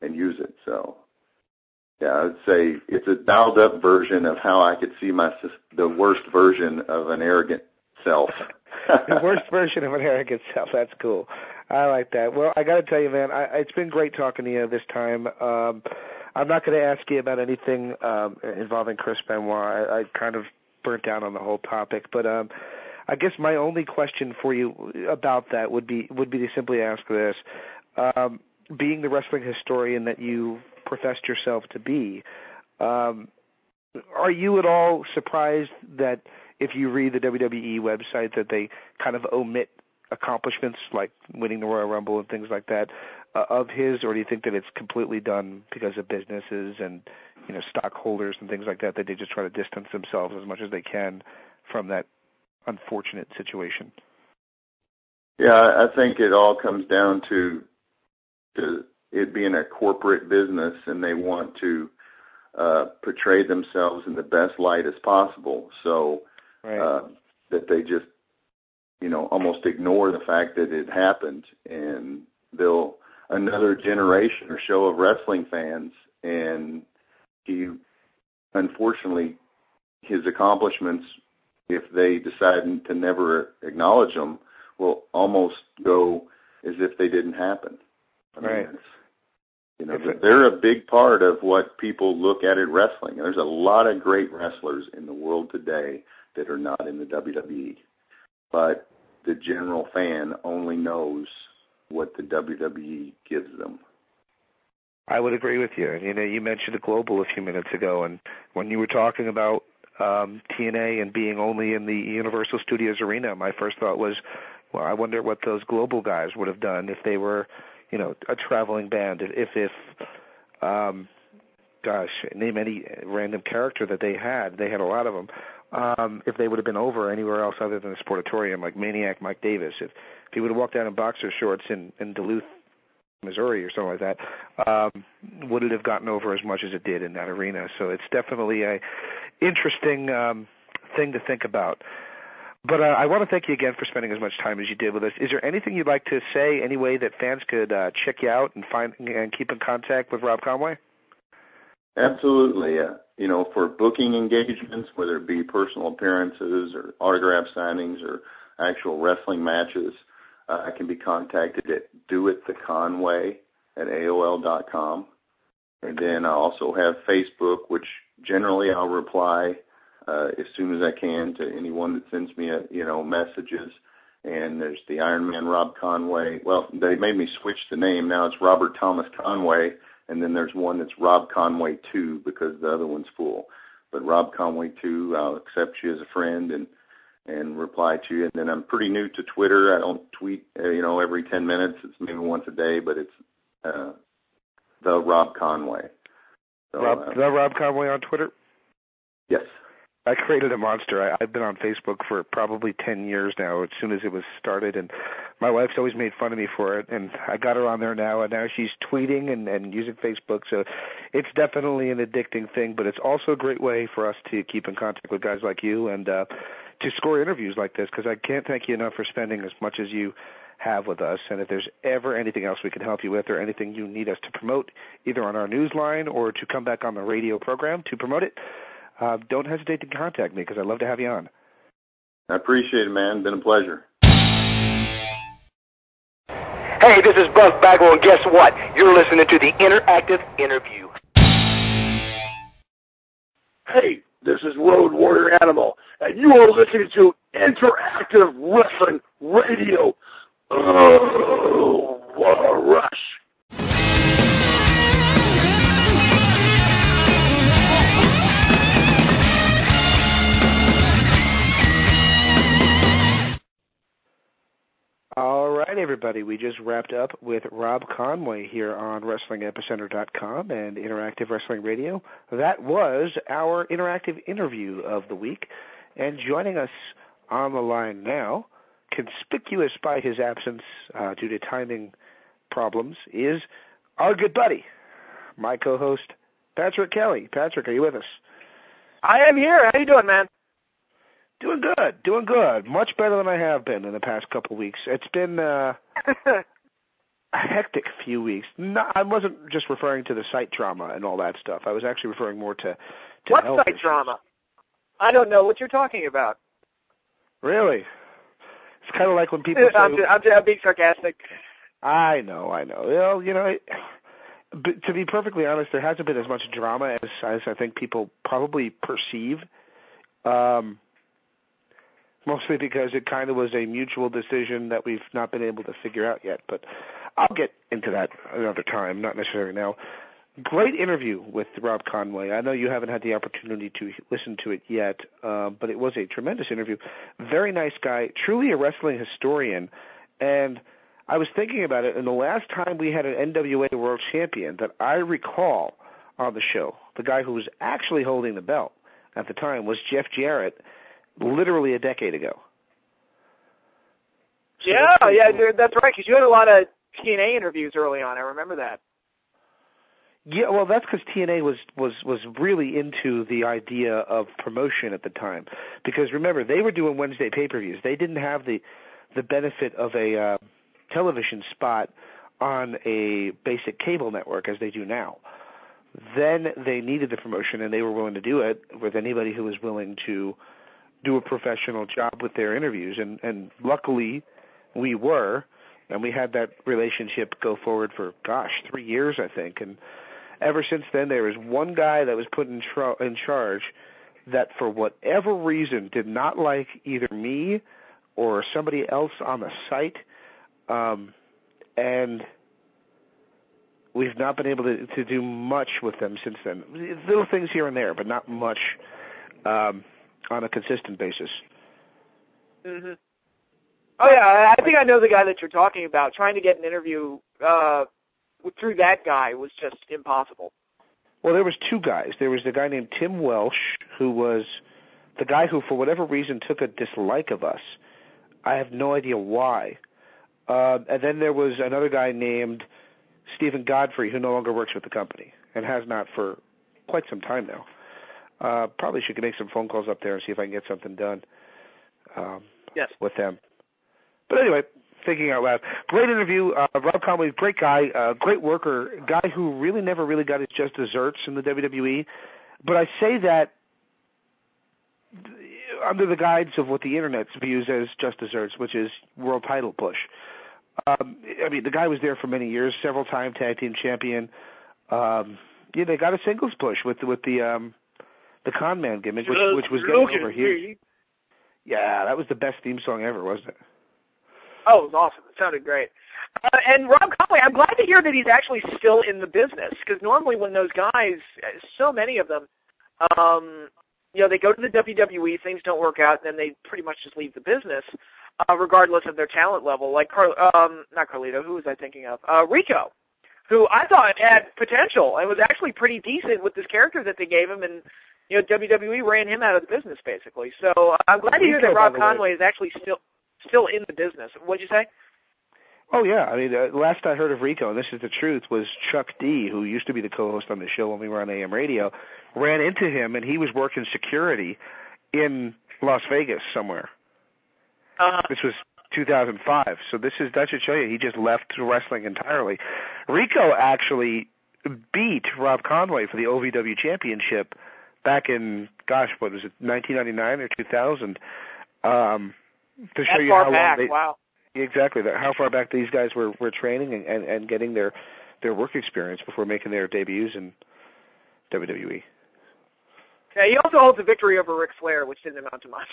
and use it. So, yeah, I'd say it's a dialed-up version of how I could see the worst version of an arrogant self. The worst version of an arrogant self. That's cool. I like that. Well, I got to tell you, man, it's been great talking to you this time. I'm not going to ask you about anything involving Chris Benoit. I kind of burnt down on the whole topic, but I guess my only question for you about that would be to simply ask this. Being the wrestling historian that you professed yourself to be, are you at all surprised that if you read the WWE website that they kind of omit accomplishments like winning the Royal Rumble and things like that of his, or do you think that it's completely done because of businesses and stockholders and things like that, that they just try to distance themselves as much as they can from that unfortunate situation? Yeah, I think it all comes down to it being a corporate business, and they want to portray themselves in the best light as possible. So right, that they just, almost ignore the fact that it happened, and they'll another generation or show of wrestling fans, and unfortunately, his accomplishments, if they decide to never acknowledge them, will almost go as if they didn't happen. I mean, right. They're a big part of what people look at wrestling. There's a lot of great wrestlers in the world today that are not in the WWE, but the general fan only knows what the WWE gives them. I would agree with you. And, you mentioned the Global a few minutes ago, and when you were talking about TNA and being only in the Universal Studios arena, my first thought was, well, I wonder what those Global guys would have done if they were, a traveling band. If name any random character that they had a lot of them. If they would have been over anywhere else other than the Sportatorium, like Maniac Mike Davis, if he would have walked out in boxer shorts in Duluth, Missouri or something like that, would it have gotten over as much as it did in that arena? So it's definitely a interesting thing to think about. But I want to thank you again for spending as much time as you did with us. Is there anything you'd like to say, any way that fans could check you out and find and keep in contact with Rob Conway? Absolutely. For booking engagements, whether it be personal appearances or autograph signings or actual wrestling matches, I can be contacted at doittheconway@AOL.com. And then I also have Facebook, which generally I'll reply as soon as I can to anyone that sends me messages. And there's the Iron Man Rob Conway. Well, they made me switch the name. Now it's Robert Thomas Conway. And then there's one that's Rob Conway 2 because the other one's full. But Rob Conway 2, I'll accept you as a friend and reply to you. And then I'm pretty new to Twitter. I don't tweet, every 10 minutes. It's maybe once a day, but it's the Rob Conway. So, the Rob Conway on Twitter? Yes. I created a monster. I've been on Facebook for probably 10 years now, as soon as it was started, and my wife's always made fun of me for it, and I got her on there now, and now she's tweeting and using Facebook, so it's definitely an addicting thing, but it's also a great way for us to keep in contact with guys like you, and to score interviews like this, because I can't thank you enough for spending as much as you have with us. And if there's ever anything else we can help you with or anything you need us to promote, either on our news line or to come back on the radio program to promote it, don't hesitate to contact me, because I'd love to have you on. I appreciate it, man. Been a pleasure. Hey, this is Buck Bagwell, and guess what? You're listening to the Interactive Interview. Hey, this is Road Warrior Animal, and you are listening to Interactive Wrestling Radio. Oh, what a rush. All right, everybody, we just wrapped up with Rob Conway here on WrestlingEpicenter.com and Interactive Wrestling Radio. That was our interactive interview of the week. And joining us on the line now, conspicuous by his absence due to timing problems, is our good buddy, my co-host, Patrick Kelly. Patrick, are you with us? I am here. How you doing, man? Doing good. Much better than I have been in the past couple of weeks. It's been a hectic few weeks. No, I wasn't just referring to the site drama and all that stuff. I was actually referring more to what health site issues. drama? I don't know what you're talking about. Really? It's kind of like when people say... I'm being sarcastic. I know. Well, but to be perfectly honest, there hasn't been as much drama as I think people probably perceive. Mostly because it kind of was a mutual decision that we've not been able to figure out yet. But I'll get into that another time, not necessarily now. Great interview with Rob Conway. I know you haven't had the opportunity to listen to it yet, but it was a tremendous interview. Very nice guy, truly a wrestling historian. And I was thinking about it, and the last time we had an NWA World Champion that I recall on the show, the guy who was actually holding the belt at the time, was Jeff Jarrett, literally a decade ago. So that's right, because you had a lot of TNA interviews early on. I remember that. Yeah, well, that's because TNA was really into the idea of promotion at the time. Because remember, they were doing Wednesday pay-per-views. They didn't have the benefit of a television spot on a basic cable network as they do now. Then they needed the promotion, and they were willing to do it with anybody who was willing to do a professional job with their interviews, and luckily we were, and we had that relationship go forward for, 3 years, I think, and ever since then there was one guy that was put in charge that for whatever reason did not like either me or somebody else on the site, and we've not been able to do much with them since then. Little things here and there, but not much on a consistent basis. Mm-hmm. Oh, yeah, I think I know the guy that you're talking about. Trying to get an interview through that guy was just impossible. Well, there was two guys. There was the guy named Tim Welsh, who was the guy who, for whatever reason, took a dislike of us. I have no idea why. And then there was another guy named Stephen Godfrey, who no longer works with the company and has not for quite some time now. Probably should make some phone calls up there and see if I can get something done with them. But anyway, thinking out loud. Great interview. Rob Conway, great guy, great worker, guy who really never really got his just desserts in the WWE. But I say that under the guides of what the Internet views as just desserts, which is world title push. The guy was there for many years, several-time tag team champion. They got a singles push with the Con Man gimmick, which was getting over here. Yeah, that was the best theme song ever, wasn't it? Oh, it was awesome. It sounded great. And Rob Conway, I'm glad to hear that he's actually still in the business, because normally when those guys, so many of them, they go to the WWE, things don't work out, and then they pretty much just leave the business, regardless of their talent level. Like, not Carlito, who was I thinking of? Rico, who I thought had potential and was actually pretty decent with this character that they gave him, and WWE ran him out of the business, basically. So I'm glad to hear that Rob Conway is actually still in the business. What'd you say? Oh, yeah. Last I heard of Rico, and this is the truth, was Chuck D, who used to be the co-host on the show when we were on AM radio, ran into him, and he was working security in Las Vegas somewhere. This was 2005, so that should show you he just left wrestling entirely. Rico actually beat Rob Conway for the OVW Championship back in, what was it, 1999 or 2000? To show you how long wow. Exactly, how far back these guys were training and getting their work experience before making their debuts in WWE. Yeah, he also holds a victory over Ric Flair, which didn't amount to much.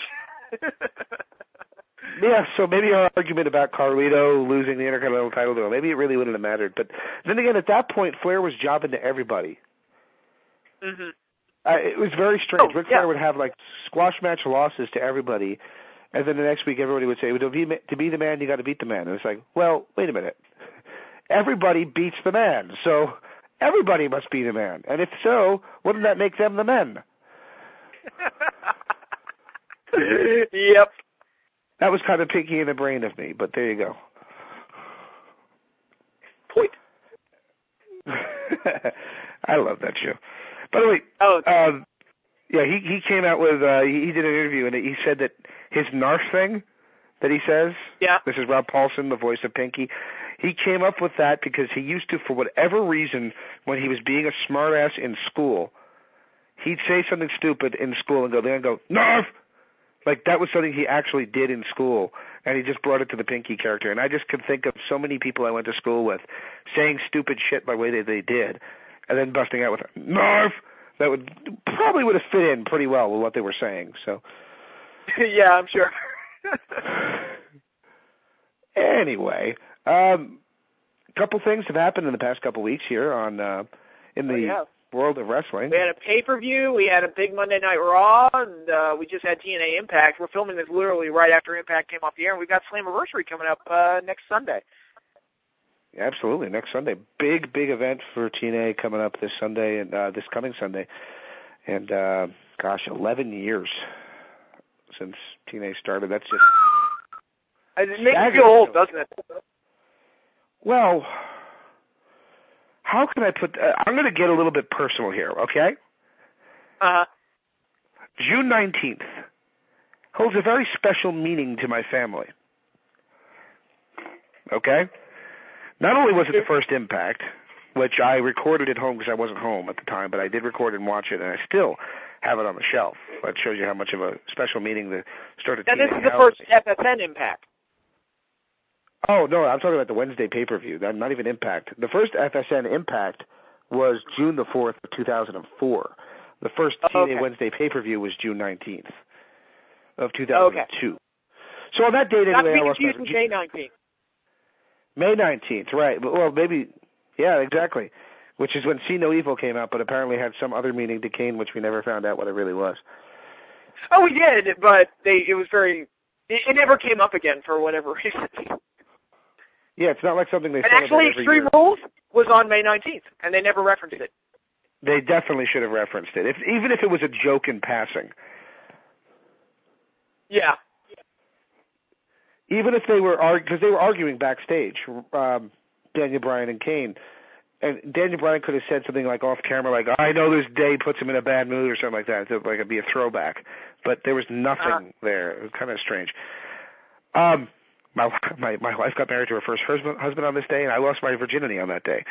Yeah, so maybe our argument about Carlito losing the Intercontinental title, though, maybe it really wouldn't have mattered. But then again, at that point, Flair was jobbing to everybody. Mm-hmm. It was very strange. Ric Flair would have, like, squash match losses to everybody, and then the next week everybody would say, well, to be the man, you got to beat the man. And it's like, well, wait a minute. Everybody beats the man, so everybody must be the man. And if so, wouldn't that make them the men? Yep. That was kind of pinky in the brain of me, but there you go. Point. I love that show. By the way, yeah, he came out with, he did an interview, and he said that his NARF thing that he says, this is Rob Paulson, the voice of Pinky, he came up with that because he used to, for whatever reason, when he was being a smartass in school, he'd say something stupid in school and go, NARF! Like, that was something he actually did in school, and he just brought it to the Pinky character. And I just can think of so many people I went to school with saying stupid shit by the way they did, and then busting out with NARF! That probably would have fit in pretty well with what they were saying. So, yeah, I'm sure. Anyway, a couple things have happened in the past couple weeks here in the world of wrestling. We had a pay-per-view, we had a big Monday Night Raw, and we just had TNA Impact. We're filming this literally right after Impact came off the air, and we've got Slammiversary coming up next Sunday. Absolutely, next Sunday. Big event for TNA coming up this Sunday and this coming Sunday. And, 11 years since TNA started. That's just... It makes you feel old, doesn't it? Well, how can I put... I'm going to get a little bit personal here, okay? June 19th holds a very special meaning to my family. Okay? Not only was it the first Impact, which I recorded at home because I wasn't home at the time, but I did record and watch it, and I still have it on the shelf. That shows you how much of a special meaning the start of TNA. Now, this is the first FSN Impact. Oh, no, I'm talking about the Wednesday pay-per-view. Not even Impact. The first FSN Impact was June the 4th of 2004. The first TNA Wednesday pay-per-view was June 19th of 2002. So on that date, anyway, not to be confused with May 19th. May 19th, right. Well, maybe, yeah, exactly, which is when See No Evil came out, but apparently had some other meaning to Kane, which we never found out what it really was. Oh, we did, but it was very... It never came up again for whatever reason. Yeah, it's not like something they... And actually, Extreme Rules was on May 19th, and they never referenced it. They definitely should have referenced it, even if it was a joke in passing. Yeah. Even if they were because they were arguing backstage, Daniel Bryan and Kane, and Daniel Bryan could have said something like off camera, like "I know this day puts him in a bad mood" or something like that. Like it'd be a throwback, but there was nothing there. It was kind of strange. My wife got married to her first husband on this day, and I lost my virginity on that day.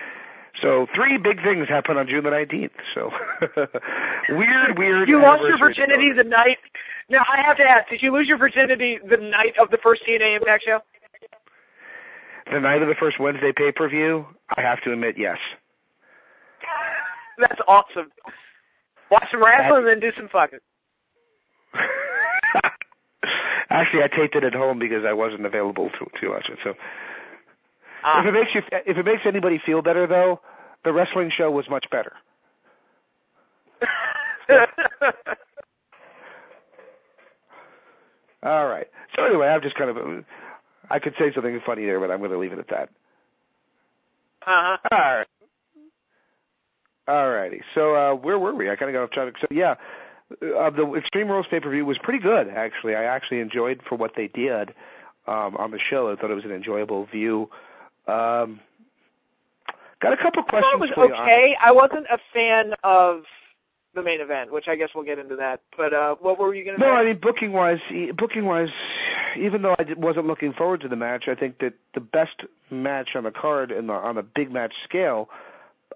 So 3 big things happened on June the 19th. So weird. You lost your virginity the night. Now I have to ask: did you lose your virginity the night of the first TNA Impact show? The night of the first Wednesday pay-per-view, I have to admit, yes. That's awesome. Watch some wrestling and then do some fucking. Actually, I taped it at home because I wasn't available to watch it. So, if it makes anybody feel better, though, the wrestling show was much better. All right. So anyway, I'm just kind of. I could say something funny there, but I'm going to leave it at that. All right. All righty. So where were we? I kind of got off track. So yeah. The Extreme Rules pay-per-view was pretty good, actually. I actually enjoyed for what they did on the show. I thought it was an enjoyable view. Got a couple questions for you. It was okay. I wasn't a fan of the main event, which I guess we'll get into that. But what were you going to say? No, I mean, booking-wise, even though I wasn't looking forward to the match, I think that the best match on the card on a big match scale,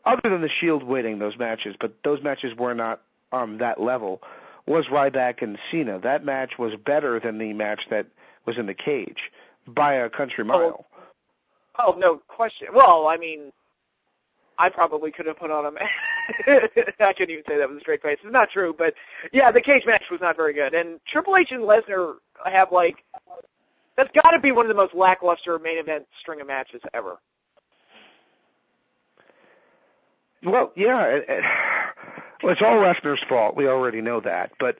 other than the Shield winning those matches, but those matches were not on that level, was Ryback and Cena. That match was better than the match that was in the cage by a country mile. Oh, no question. Well, I mean, I probably could have put on a match. I couldn't even say that with a straight face. It's not true, but yeah, the cage match was not very good. And Triple H and Lesnar have that's got to be one of the most lackluster main event string of matches ever. Well, yeah, it's all Lesnar's fault. We already know that, but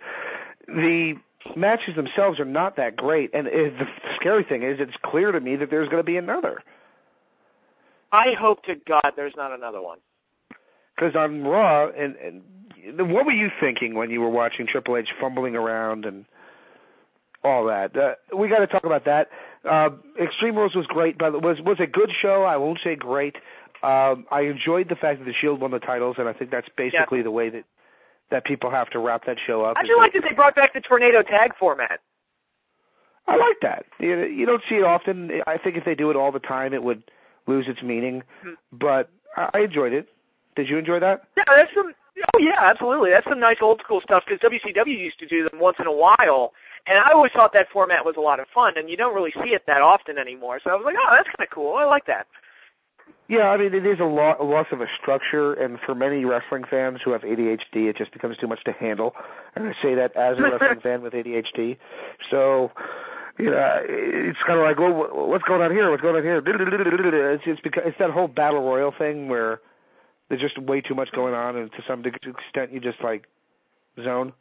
the matches themselves are not that great. And the scary thing is, it's clear to me that there's going to be another. I hope to God there's not another one. Because on Raw, and what were you thinking when you were watching Triple H fumbling around and all that? We got to talk about that. Extreme Rules was great, but was a good show. I won't say great. I enjoyed the fact that the Shield won the titles, and I think that's basically the way that people have to wrap that show up. I do like that they brought back the Tornado Tag format. I like that. You don't see it often. I think if they do it all the time, it would lose its meaning. But I enjoyed it. Did you enjoy that? Yeah, absolutely. That's some nice old school stuff because WCW used to do them once in a while, and I always thought that format was a lot of fun, and you don't really see it that often anymore. So I was like, oh, that's kind of cool. I like that. Yeah, I mean, it is a loss of a structure, and for many wrestling fans who have ADHD, it just becomes too much to handle. And I say that as a wrestling fan with ADHD. So, it's kind of like, well, what's going on here? What's going on here? It's that whole battle royal thing where there's just way too much going on, and to some extent you just zone.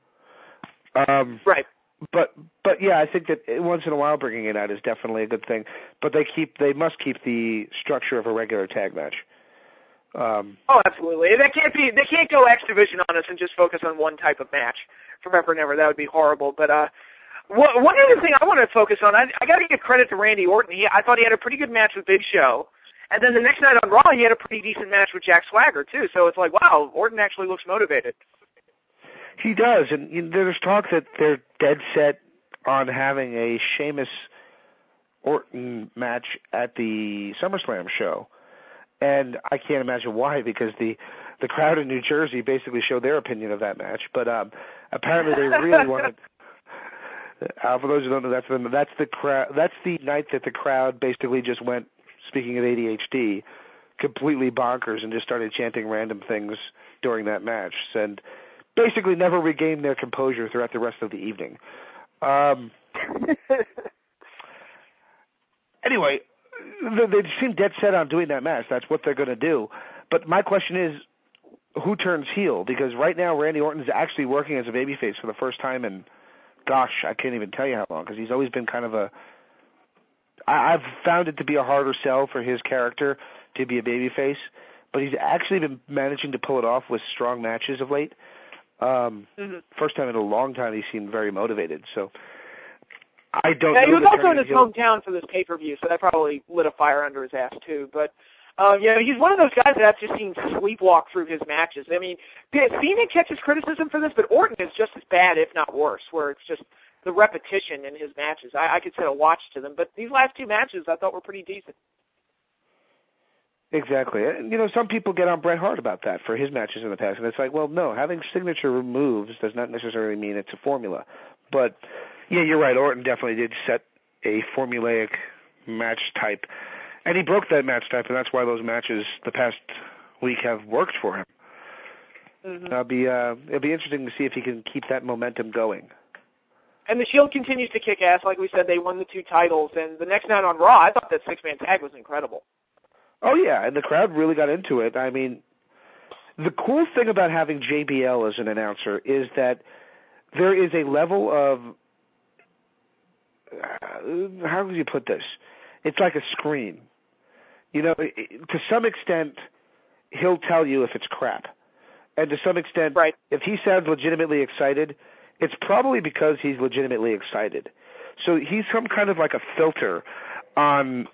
Right. But yeah, I think that once in a while bringing it out is definitely a good thing. But they must keep the structure of a regular tag match. Oh, absolutely. They can't go X Division on us and just focus on one type of match forever and ever. That would be horrible. But one other thing I want to focus on, I got to give credit to Randy Orton. I thought he had a pretty good match with Big Show. And then the next night on Raw, he had a pretty decent match with Jack Swagger, too. So it's like, wow, Orton actually looks motivated. He does. And there's talk that they're dead set on having a Sheamus Orton match at the SummerSlam show. And I can't imagine why, because the crowd in New Jersey basically showed their opinion of that match. But apparently they really wanted... for those who don't know, that's the night that the crowd basically just went, speaking of ADHD, completely bonkers and just started chanting random things during that match and basically never regained their composure throughout the rest of the evening. Anyway, they seem dead set on doing that match. That's what they're going to do. But my question is, who turns heel? Because right now Randy Orton's actually working as a babyface for the first time in, gosh, I can't even tell you how long, because he's always been kind of I've found it to be a harder sell for his character to be a babyface, but he's actually been managing to pull it off with strong matches of late. First time in a long time he seemed very motivated, so I don't know. He was also in his hometown for this pay-per-view, so that probably lit a fire under his ass too. But he's one of those guys that I've just seen sleepwalk through his matches. I mean, Cena catches criticism for this, but Orton is just as bad, if not worse, where it's just the repetition in his matches. I could sit and watch to them, but these last two matches I thought were pretty decent. Exactly. And, some people get on Bret Hart about that for his matches in the past, and it's like, well, no, having signature moves does not necessarily mean it's a formula. But, yeah, you're right, Orton definitely did set a formulaic match type, and he broke that match type, and that's why those matches the past week have worked for him. It'll be interesting to see if he can keep that momentum going. And the Shield continues to kick ass. Like we said, they won the 2 titles. And the next night on Raw, I thought that 6-man tag was incredible. Oh, yeah, and the crowd really got into it. I mean, the cool thing about having JBL as an announcer is that there is a level of, how would you put this? It's like a screen. To some extent, he'll tell you if it's crap. And to some extent, right, if he sounds legitimately excited, it's probably because he's legitimately excited. So he's some kind of like a filter on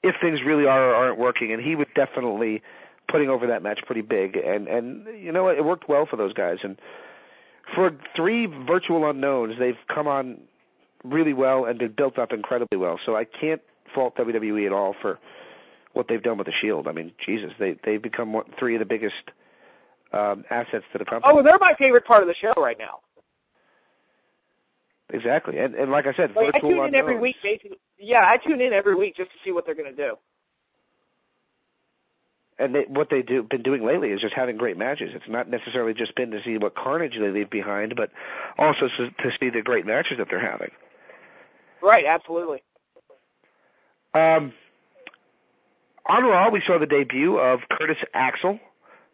if things really are or aren't working, and he would definitely putting over that match pretty big. And you know what? It worked well for those guys. And for 3 virtual unknowns, they've come on really well and been built up incredibly well. So I can't fault WWE at all for what they've done with the Shield. I mean, Jesus, they've become 3 of the biggest assets to the company. Oh, well, they're my favorite part of the show right now. Exactly, and like I said, like, virtual I tune in unknowns. every week, basically. Yeah, I tune in every week just to see what they're going to do. And what they've been doing lately is just having great matches. It's not necessarily just been to see what carnage they leave behind, but also to see the great matches that they're having. Right, absolutely. On Raw, we saw the debut of Curtis Axel,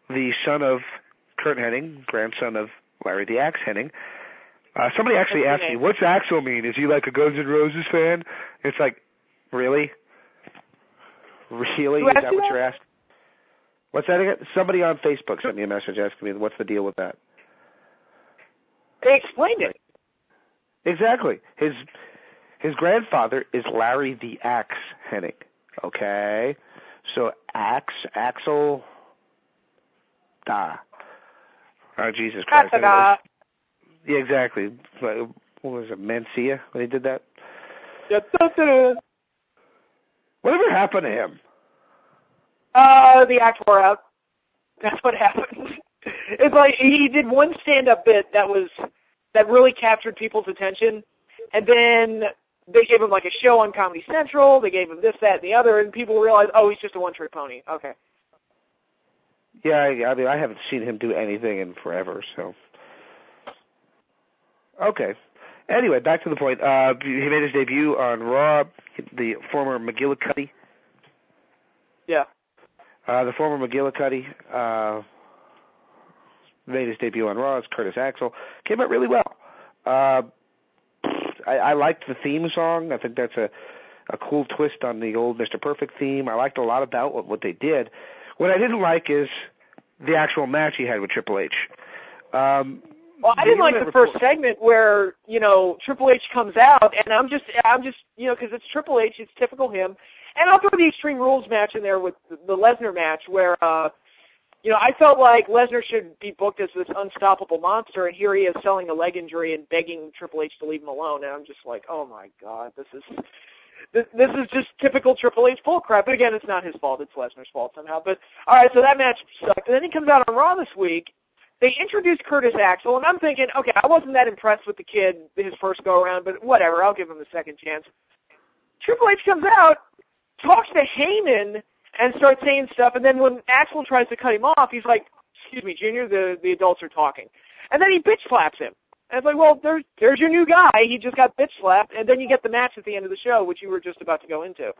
the son of Kurt Hennig, grandson of Larry the Axe Hennig. Somebody actually asked me, what's Axel mean? Is he like a Guns N' Roses fan? It's like, really? Really? Is that what you're asking? What's that again? Somebody on Facebook sent me a message asking me, what's the deal with that? They explained it. Exactly. His grandfather is Larry the Axe Hennig. Okay? So Axel, da. Oh, Jesus Christ. Yeah, exactly. What was it, Mancia when he did that? Whatever happened to him? The act wore out. That's what happened. It's like he did one stand-up bit that really captured people's attention, and then they gave him like a show on Comedy Central. They gave him this, that, and the other, and people realized, oh, he's just a one-trick pony. Okay. Yeah, I mean, I haven't seen him do anything in forever, so. Okay. Anyway, back to the point. He made his debut on Raw, the former McGillicuddy. Yeah. The former McGillicuddy made his debut on Raw as Curtis Axel. Came out really well. I liked the theme song. I think that's a cool twist on the old Mr. Perfect theme. I liked a lot about what they did. What I didn't like is the actual match he had with Triple H. Well, I didn't like the first segment where, Triple H comes out, and I'm just, because it's Triple H, it's typical him. And I'll throw the Extreme Rules match in there with the Lesnar match where, I felt like Lesnar should be booked as this unstoppable monster, and here he is selling a leg injury and begging Triple H to leave him alone. And I'm just like, oh, my God, this is just typical Triple H bullcrap. But again, it's not his fault. It's Lesnar's fault somehow. But, all right, so that match sucked. And then he comes out on Raw this week. They introduced Curtis Axel, and I'm thinking, okay, I wasn't that impressed with the kid his first go-around, but whatever, I'll give him a second chance. Triple H comes out, talks to Heyman, and starts saying stuff, and then when Axel tries to cut him off, he's like, excuse me, Junior, the adults are talking. And then he bitch slaps him. And it's like, well, there's your new guy. He just got bitch slapped, and then you get the match at the end of the show, which you were just about to go into.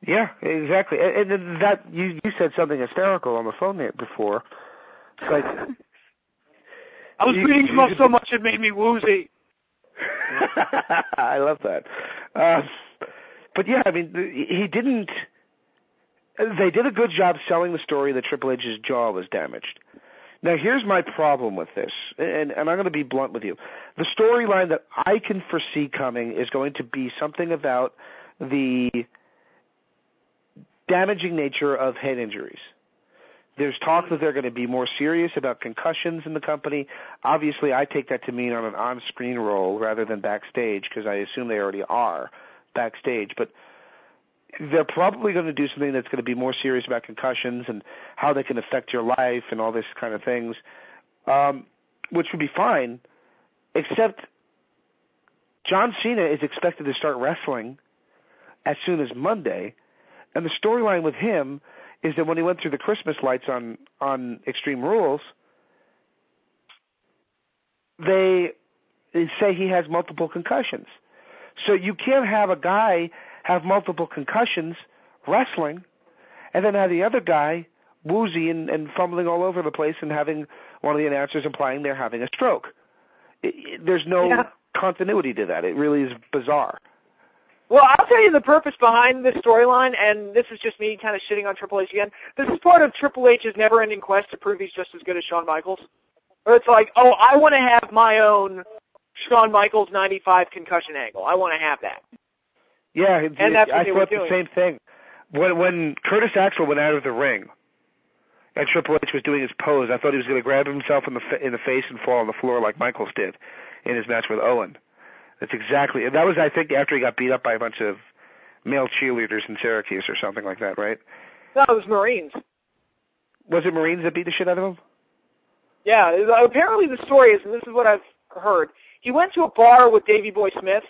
Yeah, exactly. And that you said something hysterical on the phone there before. It's like I was reading him up so much it made me woozy. I love that. But yeah, I mean, they did a good job selling the story that Triple H's jaw was damaged. Now, here's my problem with this, and I'm going to be blunt with you. The storyline that I can foresee coming is going to be something about the damaging nature of head injuries. There's talk that they're going to be more serious about concussions in the company. Obviously, I take that to mean on an on-screen role rather than backstage, because I assume they already are backstage. But they're probably going to do something that's going to be more serious about concussions and how they can affect your life and all this kind of things, which would be fine, except John Cena is expected to start wrestling as soon as Monday. And the storyline with him is that when he went through the Christmas lights on Extreme Rules, they say he has multiple concussions. So you can't have a guy have multiple concussions wrestling and then have the other guy woozy and fumbling all over the place and having one of the announcers implying they're having a stroke. There's no continuity to that. It really is bizarre. Well, I'll tell you the purpose behind this storyline, and this is just me kind of shitting on Triple H again. This is part of Triple H's never-ending quest to prove he's just as good as Shawn Michaels. Or it's like, oh, I want to have my own Shawn Michaels 95 concussion angle. I want to have that. Yeah, and that's what I they were thought doing. The same thing. When Curtis Axel went out of the ring and Triple H was doing his pose, I thought he was going to grab himself in the face and fall on the floor like Michaels did in his match with Owen. That's exactly. That was, I think, after he got beat up by a bunch of male cheerleaders in Syracuse or something like that, right? No, it was Marines. Was it Marines that beat the shit out of him? Yeah, apparently the story is, and this is what I've heard, he went to a bar with Davey Boy Smith,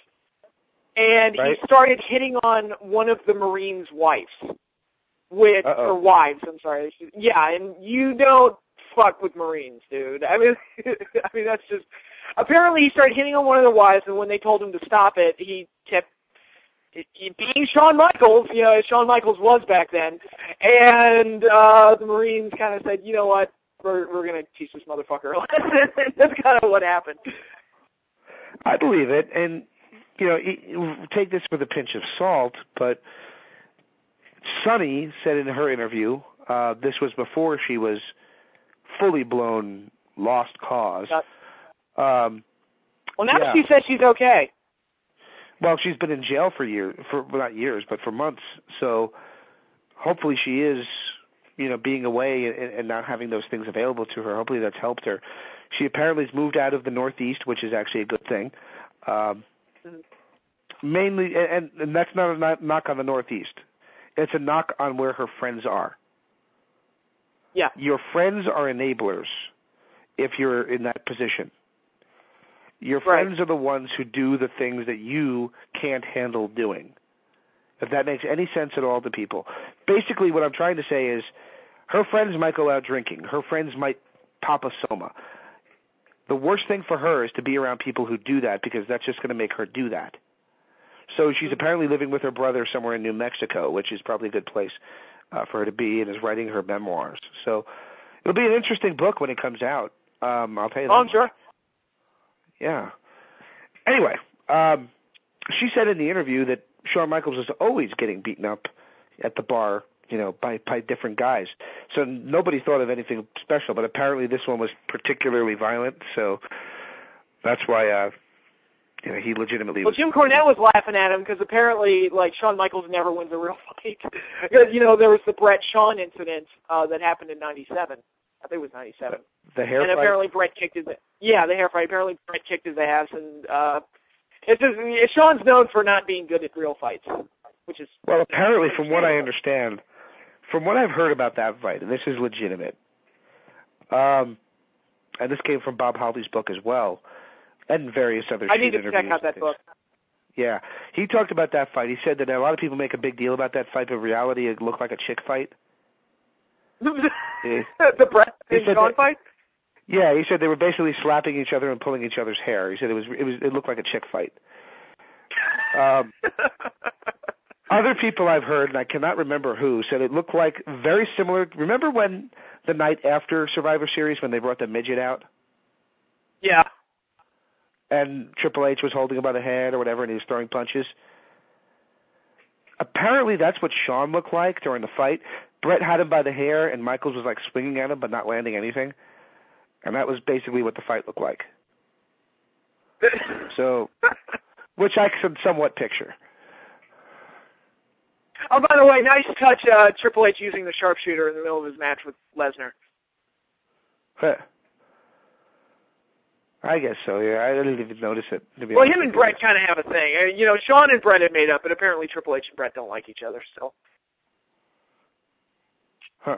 and he started hitting on one of the Marines' wives. Or wives, I'm sorry. Yeah, and you don't fuck with Marines, dude. I mean, that's just... Apparently he started hitting on one of the wives, and when they told him to stop it, he kept... being Shawn Michaels, as Shawn Michaels was back then, and the Marines kind of said, you know what, we're going to teach this motherfucker a lesson. That's kind of what happened. I believe it, and, take this with a pinch of salt, but Sunny said in her interview, this was before she was fully blown lost cause. Well, now she says she's okay. Well, she's been in jail for not years, but for months. So hopefully she is, being away and not having those things available to her. Hopefully that's helped her. She apparently has moved out of the Northeast, which is actually a good thing. Mainly, and that's not a knock on the Northeast. It's a knock on where her friends are. Yeah. Your friends are enablers if you're in that position. Your friends are the ones who do the things that you can't handle doing, if that makes any sense at all to people. Basically, what I'm trying to say is her friends might go out drinking. Her friends might pop a soma. The worst thing for her is to be around people who do that, because that's just going to make her do that. So she's apparently living with her brother somewhere in New Mexico, which is probably a good place for her to be, and is writing her memoirs. So it'll be an interesting book when it comes out. I'll tell you that. Oh, I'm sure. Yeah. Anyway, she said in the interview that Shawn Michaels was always getting beaten up at the bar, by different guys. So nobody thought of anything special, but apparently this one was particularly violent, so that's why he legitimately was... Well, Jim Cornette was laughing at him because apparently, Shawn Michaels never wins a real fight. Because, there was the Bret Shawn incident that happened in 97. I think it was 97. The hair fight? And apparently Bret kicked his... Yeah, the hair fight. Apparently Bret kicked his ass, and it's just... Shawn's known for not being good at real fights, which is... Well, apparently, from what I understand, from what I've heard about that fight, and this is legitimate, and this came from Bob Holly's book as well, and various other I need to check out that book. Yeah. He talked about that fight. He said that a lot of people make a big deal about that fight, but in reality it looked like a chick fight. The Bret and Shawn fight? Yeah, he said they were basically slapping each other and pulling each other's hair. He said it looked like a chick fight. Other people I've heard, and I cannot remember who, said it looked like very similar. Remember when the night after Survivor Series when they brought the midget out? Yeah. And Triple H was holding him by the head or whatever, and he was throwing punches? Apparently that's what Shawn looked like during the fight. Bret had him by the hair, and Michaels was swinging at him but not landing anything. And that was basically what the fight looked like. So, which I could somewhat picture. Oh, by the way, nice touch, Triple H using the sharpshooter in the middle of his match with Lesnar. Huh. I guess so, yeah. I didn't even notice it. Well, him and Bret kind of have a thing. Shawn and Bret have made up, but apparently Triple H and Bret don't like each other still. Huh.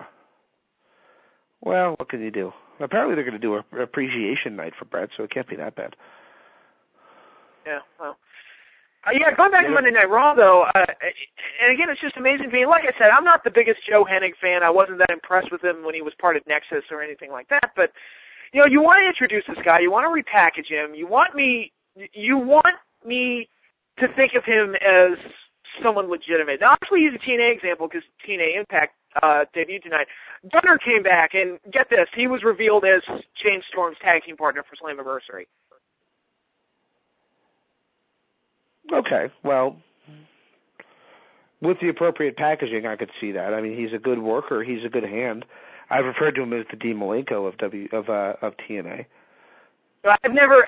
Well, what can you do? Apparently they're going to do an appreciation night for Bret, so it can't be that bad. Yeah, well. Going back to Monday Night Raw, though, and again, it's just amazing to me. Like I said, I'm not the biggest Joe Hennig fan. I wasn't that impressed with him when he was part of Nexus or anything like that. But, you want to introduce this guy. You want to repackage him. You want me to think of him as someone legitimate. Now, actually, use a TNA example because TNA Impact debuted tonight. Gunner came back, and get this, he was revealed as James Storm's tag team partner for Slammiversary. Okay, well, with the appropriate packaging, I could see that. I mean, he's a good worker. He's a good hand. I've referred to him as the Dean Malenko of TNA. I've never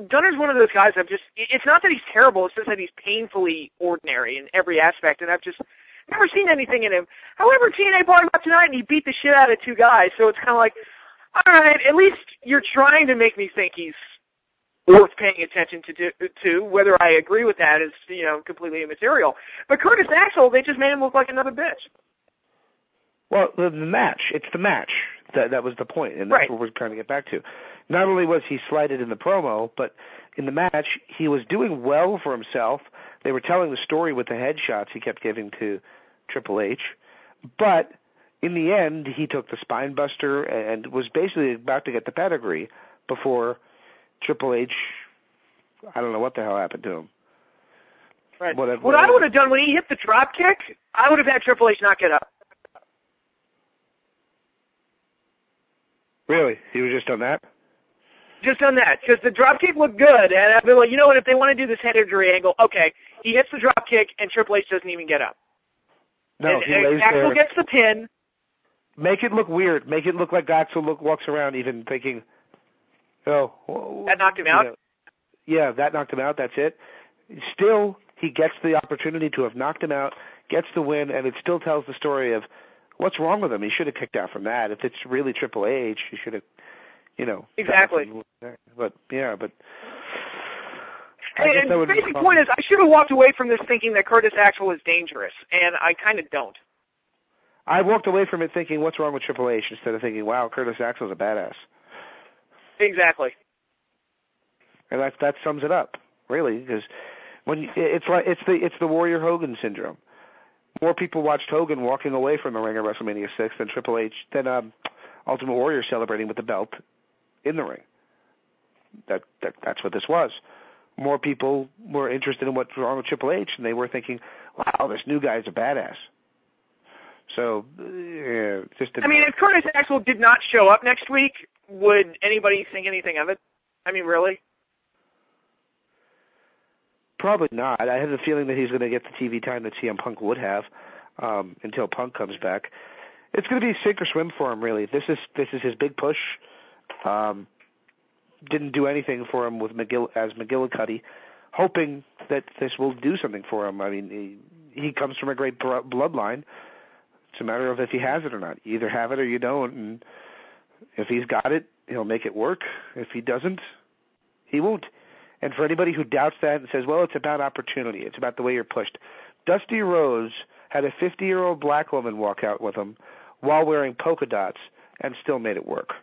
Gunner's one of those guys. It's not that he's terrible. It's just that he's painfully ordinary in every aspect, and I've just Never seen anything in him. However, TNA brought him up tonight, and he beat the shit out of 2 guys. So it's kind of like, all right, at least you're trying to make me think he's worth paying attention to. Whether I agree with that is, completely immaterial. But Curtis Axel, they just made him look like another bitch. Well, the match. It's the match. That was the point, and that's what we're trying to get back to. Not only was he slighted in the promo, but in the match, he was doing well for himself. They were telling the story with the headshots he kept giving to Triple H. But in the end, he took the spine buster and was basically about to get the pedigree before Triple H, I don't know what the hell happened to him. Right. What I would have done when he hit the drop kick, I would have had Triple H not get up. Really? He was just done that? Just done that, because the drop kick looked good, and I've been like, you know what, if they want to do this head injury angle, okay, he hits the drop kick, and Triple H doesn't even get up. No, he lays Axel there. Gets the pin. Make it look weird. Make it look like Axel walks around even thinking, oh. That knocked him out? Yeah, that knocked him out, that's it. Still, he gets the opportunity to have knocked him out, gets the win, and it still tells the story of what's wrong with him. He should have kicked out from that. If it's really Triple H, he should have, Exactly. But. And the basic point is, I should have walked away from this thinking that Curtis Axel is dangerous, and I kind of don't. I walked away from it thinking, what's wrong with Triple H, instead of thinking, wow, Curtis Axel's a badass. Exactly. And that sums it up, really, because when it's the Warrior Hogan syndrome. More people watched Hogan walking away from the ring at WrestleMania 6 than Triple H, than Ultimate Warrior celebrating with the belt in the ring. That's what this was. More people were interested in what's wrong with Triple H, and they were thinking, wow, this new guy's a badass. So, just didn't if Curtis Axel did not show up next week, would anybody think anything of it? I mean, really? Probably not. I have the feeling that he's going to get the TV time that CM Punk would have until Punk comes back. It's going to be sink or swim for him, really. This is his big push. Didn't do anything for him with McGillicuddy, hoping that this will do something for him. I mean, he comes from a great bloodline. It's a matter of if he has it or not. You either have it or you don't, and if he's got it, he'll make it work. If he doesn't, he won't. And for anybody who doubts that and says, well, it's about opportunity, it's about the way you're pushed, Dusty Rhodes had a 50-year-old black woman walk out with him while wearing polka dots and still made it work.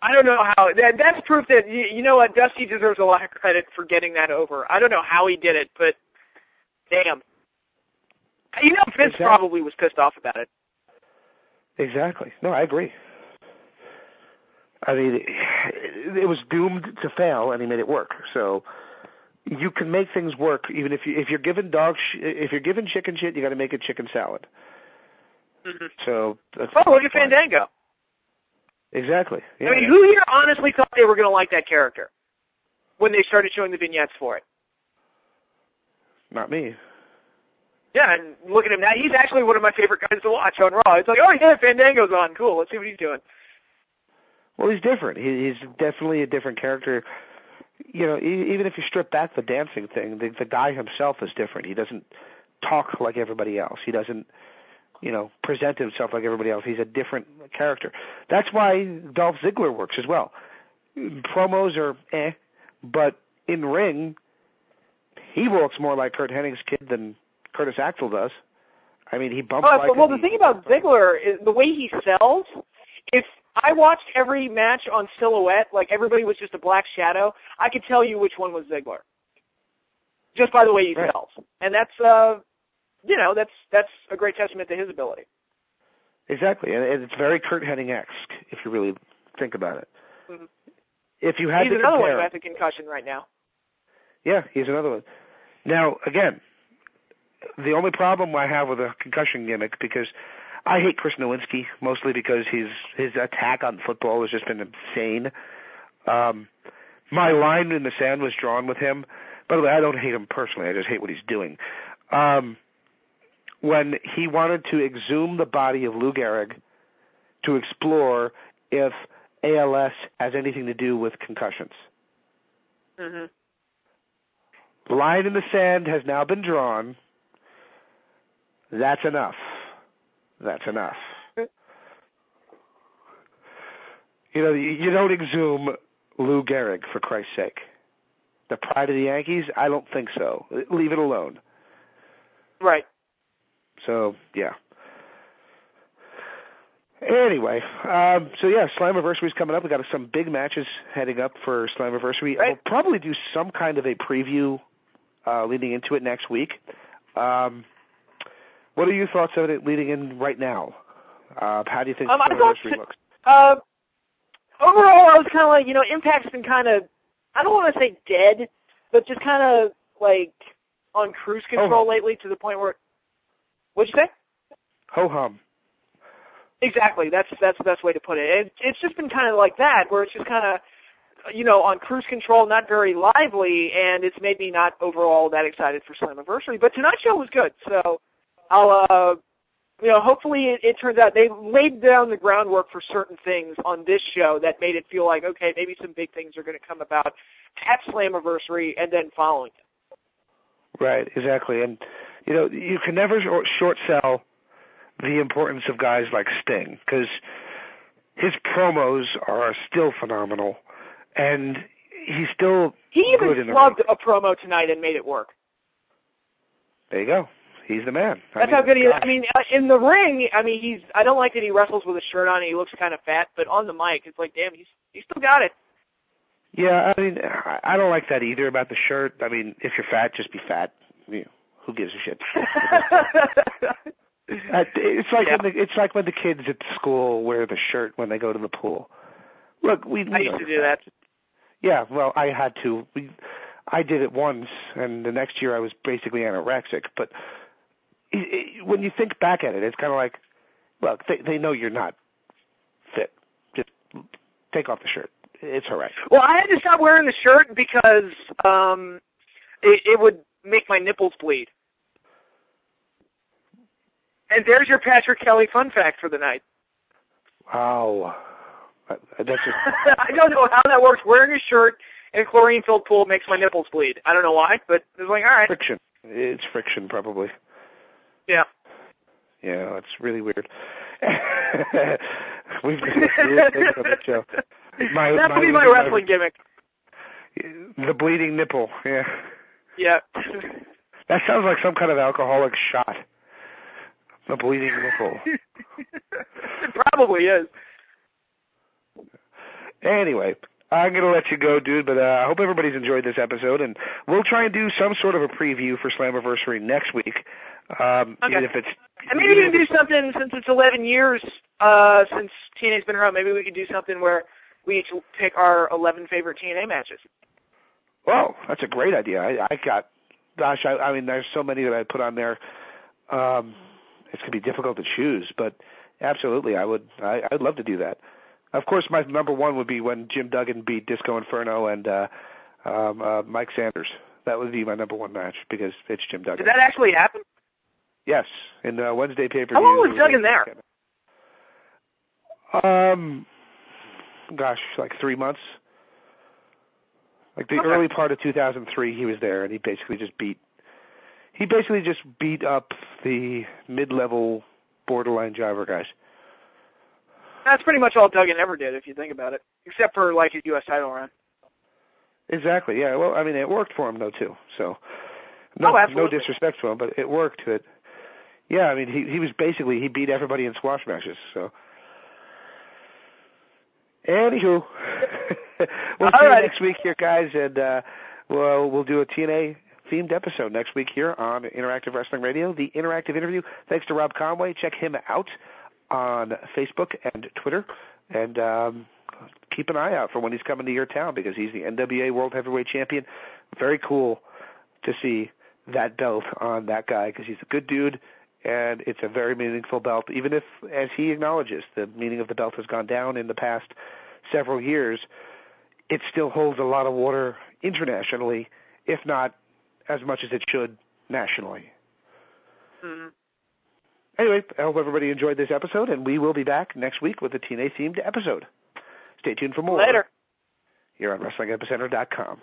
I don't know how. That's proof that, you know what, Dusty deserves a lot of credit for getting that over. I don't know how he did it, but damn. Vince probably was pissed off about it. Exactly. No, I agree. I mean, it was doomed to fail, and he made it work. So you can make things work, even if you're given if you're given chicken shit, you got to make it chicken salad. Mm-hmm. So look at Fandango. Exactly. Yeah. I mean, who here honestly thought they were going to like that character when they started showing the vignettes for it? Not me. Yeah, and look at him now. He's actually one of my favorite guys to watch on Raw. It's like, oh, yeah, Fandango's on. Cool. Let's see what he's doing. Well, he's different. He's definitely a different character. Even if you strip back the dancing thing, the guy himself is different. He doesn't talk like everybody else. He doesn't, present himself like everybody else. He's a different character. That's why Dolph Ziggler works as well. Promos are but in ring, he walks more like Curt Hennig's kid than Curtis Axel does. I mean, he bumps like... Well, the thing about Ziggler is the way he sells. If I watched every match on Silhouette, like everybody was just a black shadow, I could tell you which one was Ziggler. Just by the way he sells. And that's, that's a great testament to his ability. Exactly. And it's very Curt Hennig-esque, if you really think about it. Mm-hmm. If you had he's another one who has a concussion right now. Yeah, he's another one. Now, again, the only problem I have with a concussion gimmick, because I hate Chris Nowinski, mostly because his attack on football has just been insane. My line in the sand was drawn with him. By the way, I don't hate him personally. I just hate what he's doing. When he wanted to exhume the body of Lou Gehrig to explore if ALS has anything to do with concussions. Mm-hmm. Line in the sand has now been drawn. That's enough. That's enough. You know, you don't exhume Lou Gehrig, for Christ's sake. The pride of the Yankees? I don't think so. Leave it alone. Right. So, yeah. Anyway, Slammiversary's coming up. We've got some big matches heading up for Slammiversary. Right. We'll probably do some kind of a preview leading into it next week. What are your thoughts of it leading in right now? How do you think Slammiversary looks? Overall, I was kind of like, Impact's been kind of, I don't want to say dead, but just kind of like on cruise control lately to the point where, what'd you say? Ho-hum. Exactly. That's the best way to put it. It's just been kind of like that, where it's just kind of, on cruise control, not very lively, and it's made me not overall that excited for Slammiversary. But tonight's show was good, so I'll, hopefully it turns out they laid down the groundwork for certain things on this show that made it feel like, okay, maybe some big things are going to come about at Slammiversary and then following it. Right, exactly. And, you can never short sell the importance of guys like Sting, because his promos are still phenomenal, and he's still He even good in the slugged ring. a promo tonight and made it work. There you go. He's the man. That's how good he is. I mean, in the ring, I don't like that he wrestles with a shirt on and he looks kind of fat, but on the mic, it's like, damn, he's still got it. Yeah, I don't like that either about the shirt. If you're fat, just be fat. Who gives a shit? It's like when the kids at school wear the shirt when they go to the pool. Look, I used to do that. Yeah, well, I had to. I did it once, and the next year I was basically anorexic. But when you think back at it, it's kind of like, look, they know you're not fit. Just take off the shirt. It's all right. Well, I had to stop wearing the shirt because it would make my nipples bleed. And there's your Patrick Kelly fun fact for the night. Wow. That's just... I don't know how that works. Wearing a shirt in a chlorine-filled pool makes my nipples bleed. I don't know why, but it's like, all right. Friction. It's friction, probably. Yeah. Yeah, that's really weird. We've got weird things on the show. That would be my wrestling gimmick. The bleeding nipple, yeah. Yeah. That sounds like some kind of alcoholic shot. The bleeding nipple. It probably is. Anyway, I'm going to let you go, dude, but I hope everybody's enjoyed this episode, and we'll try and do some sort of a preview for Slammiversary next week. Okay. Even if it's... And maybe we can do something, since it's 11 years since TNA's been around, maybe we could do something where we each pick our 11 favorite TNA matches. Well, that's a great idea. There's so many that I put on there. It's going to be difficult to choose, but absolutely, I'd love to do that. Of course, my number one would be when Jim Duggan beat Disco Inferno and Mike Sanders. That would be my number one match because it's Jim Duggan. Did that actually happen? Yes, in the Wednesday pay-per-view. How long was Duggan there? Like 3 months. Like the early part of 2003, he was there, and he basically just beat up the mid-level borderline jobber guys. That's pretty much all Duggan ever did, if you think about it, except for like his U.S. title run. Exactly. Yeah. Well, it worked for him though too. So no disrespect to him, but it worked. Yeah. He was basically he beat everybody in squash matches. So. Anywho, we'll see you next week here, guys, and we'll do a TNA themed episode next week here on Interactive Wrestling Radio, the Interactive Interview. Thanks to Rob Conway. Check him out on Facebook and Twitter, and keep an eye out for when he's coming to your town because he's the NWA World Heavyweight Champion. Very cool to see that belt on that guy because he's a good dude, and it's a very meaningful belt, even if, as he acknowledges, the meaning of the belt has gone down in the past several years. It still holds a lot of water internationally, if not as much as it should nationally. Mm-hmm. Anyway, I hope everybody enjoyed this episode, and we will be back next week with a TNA-themed episode. Stay tuned for more. Later. Here on WrestlingEpicenter.com.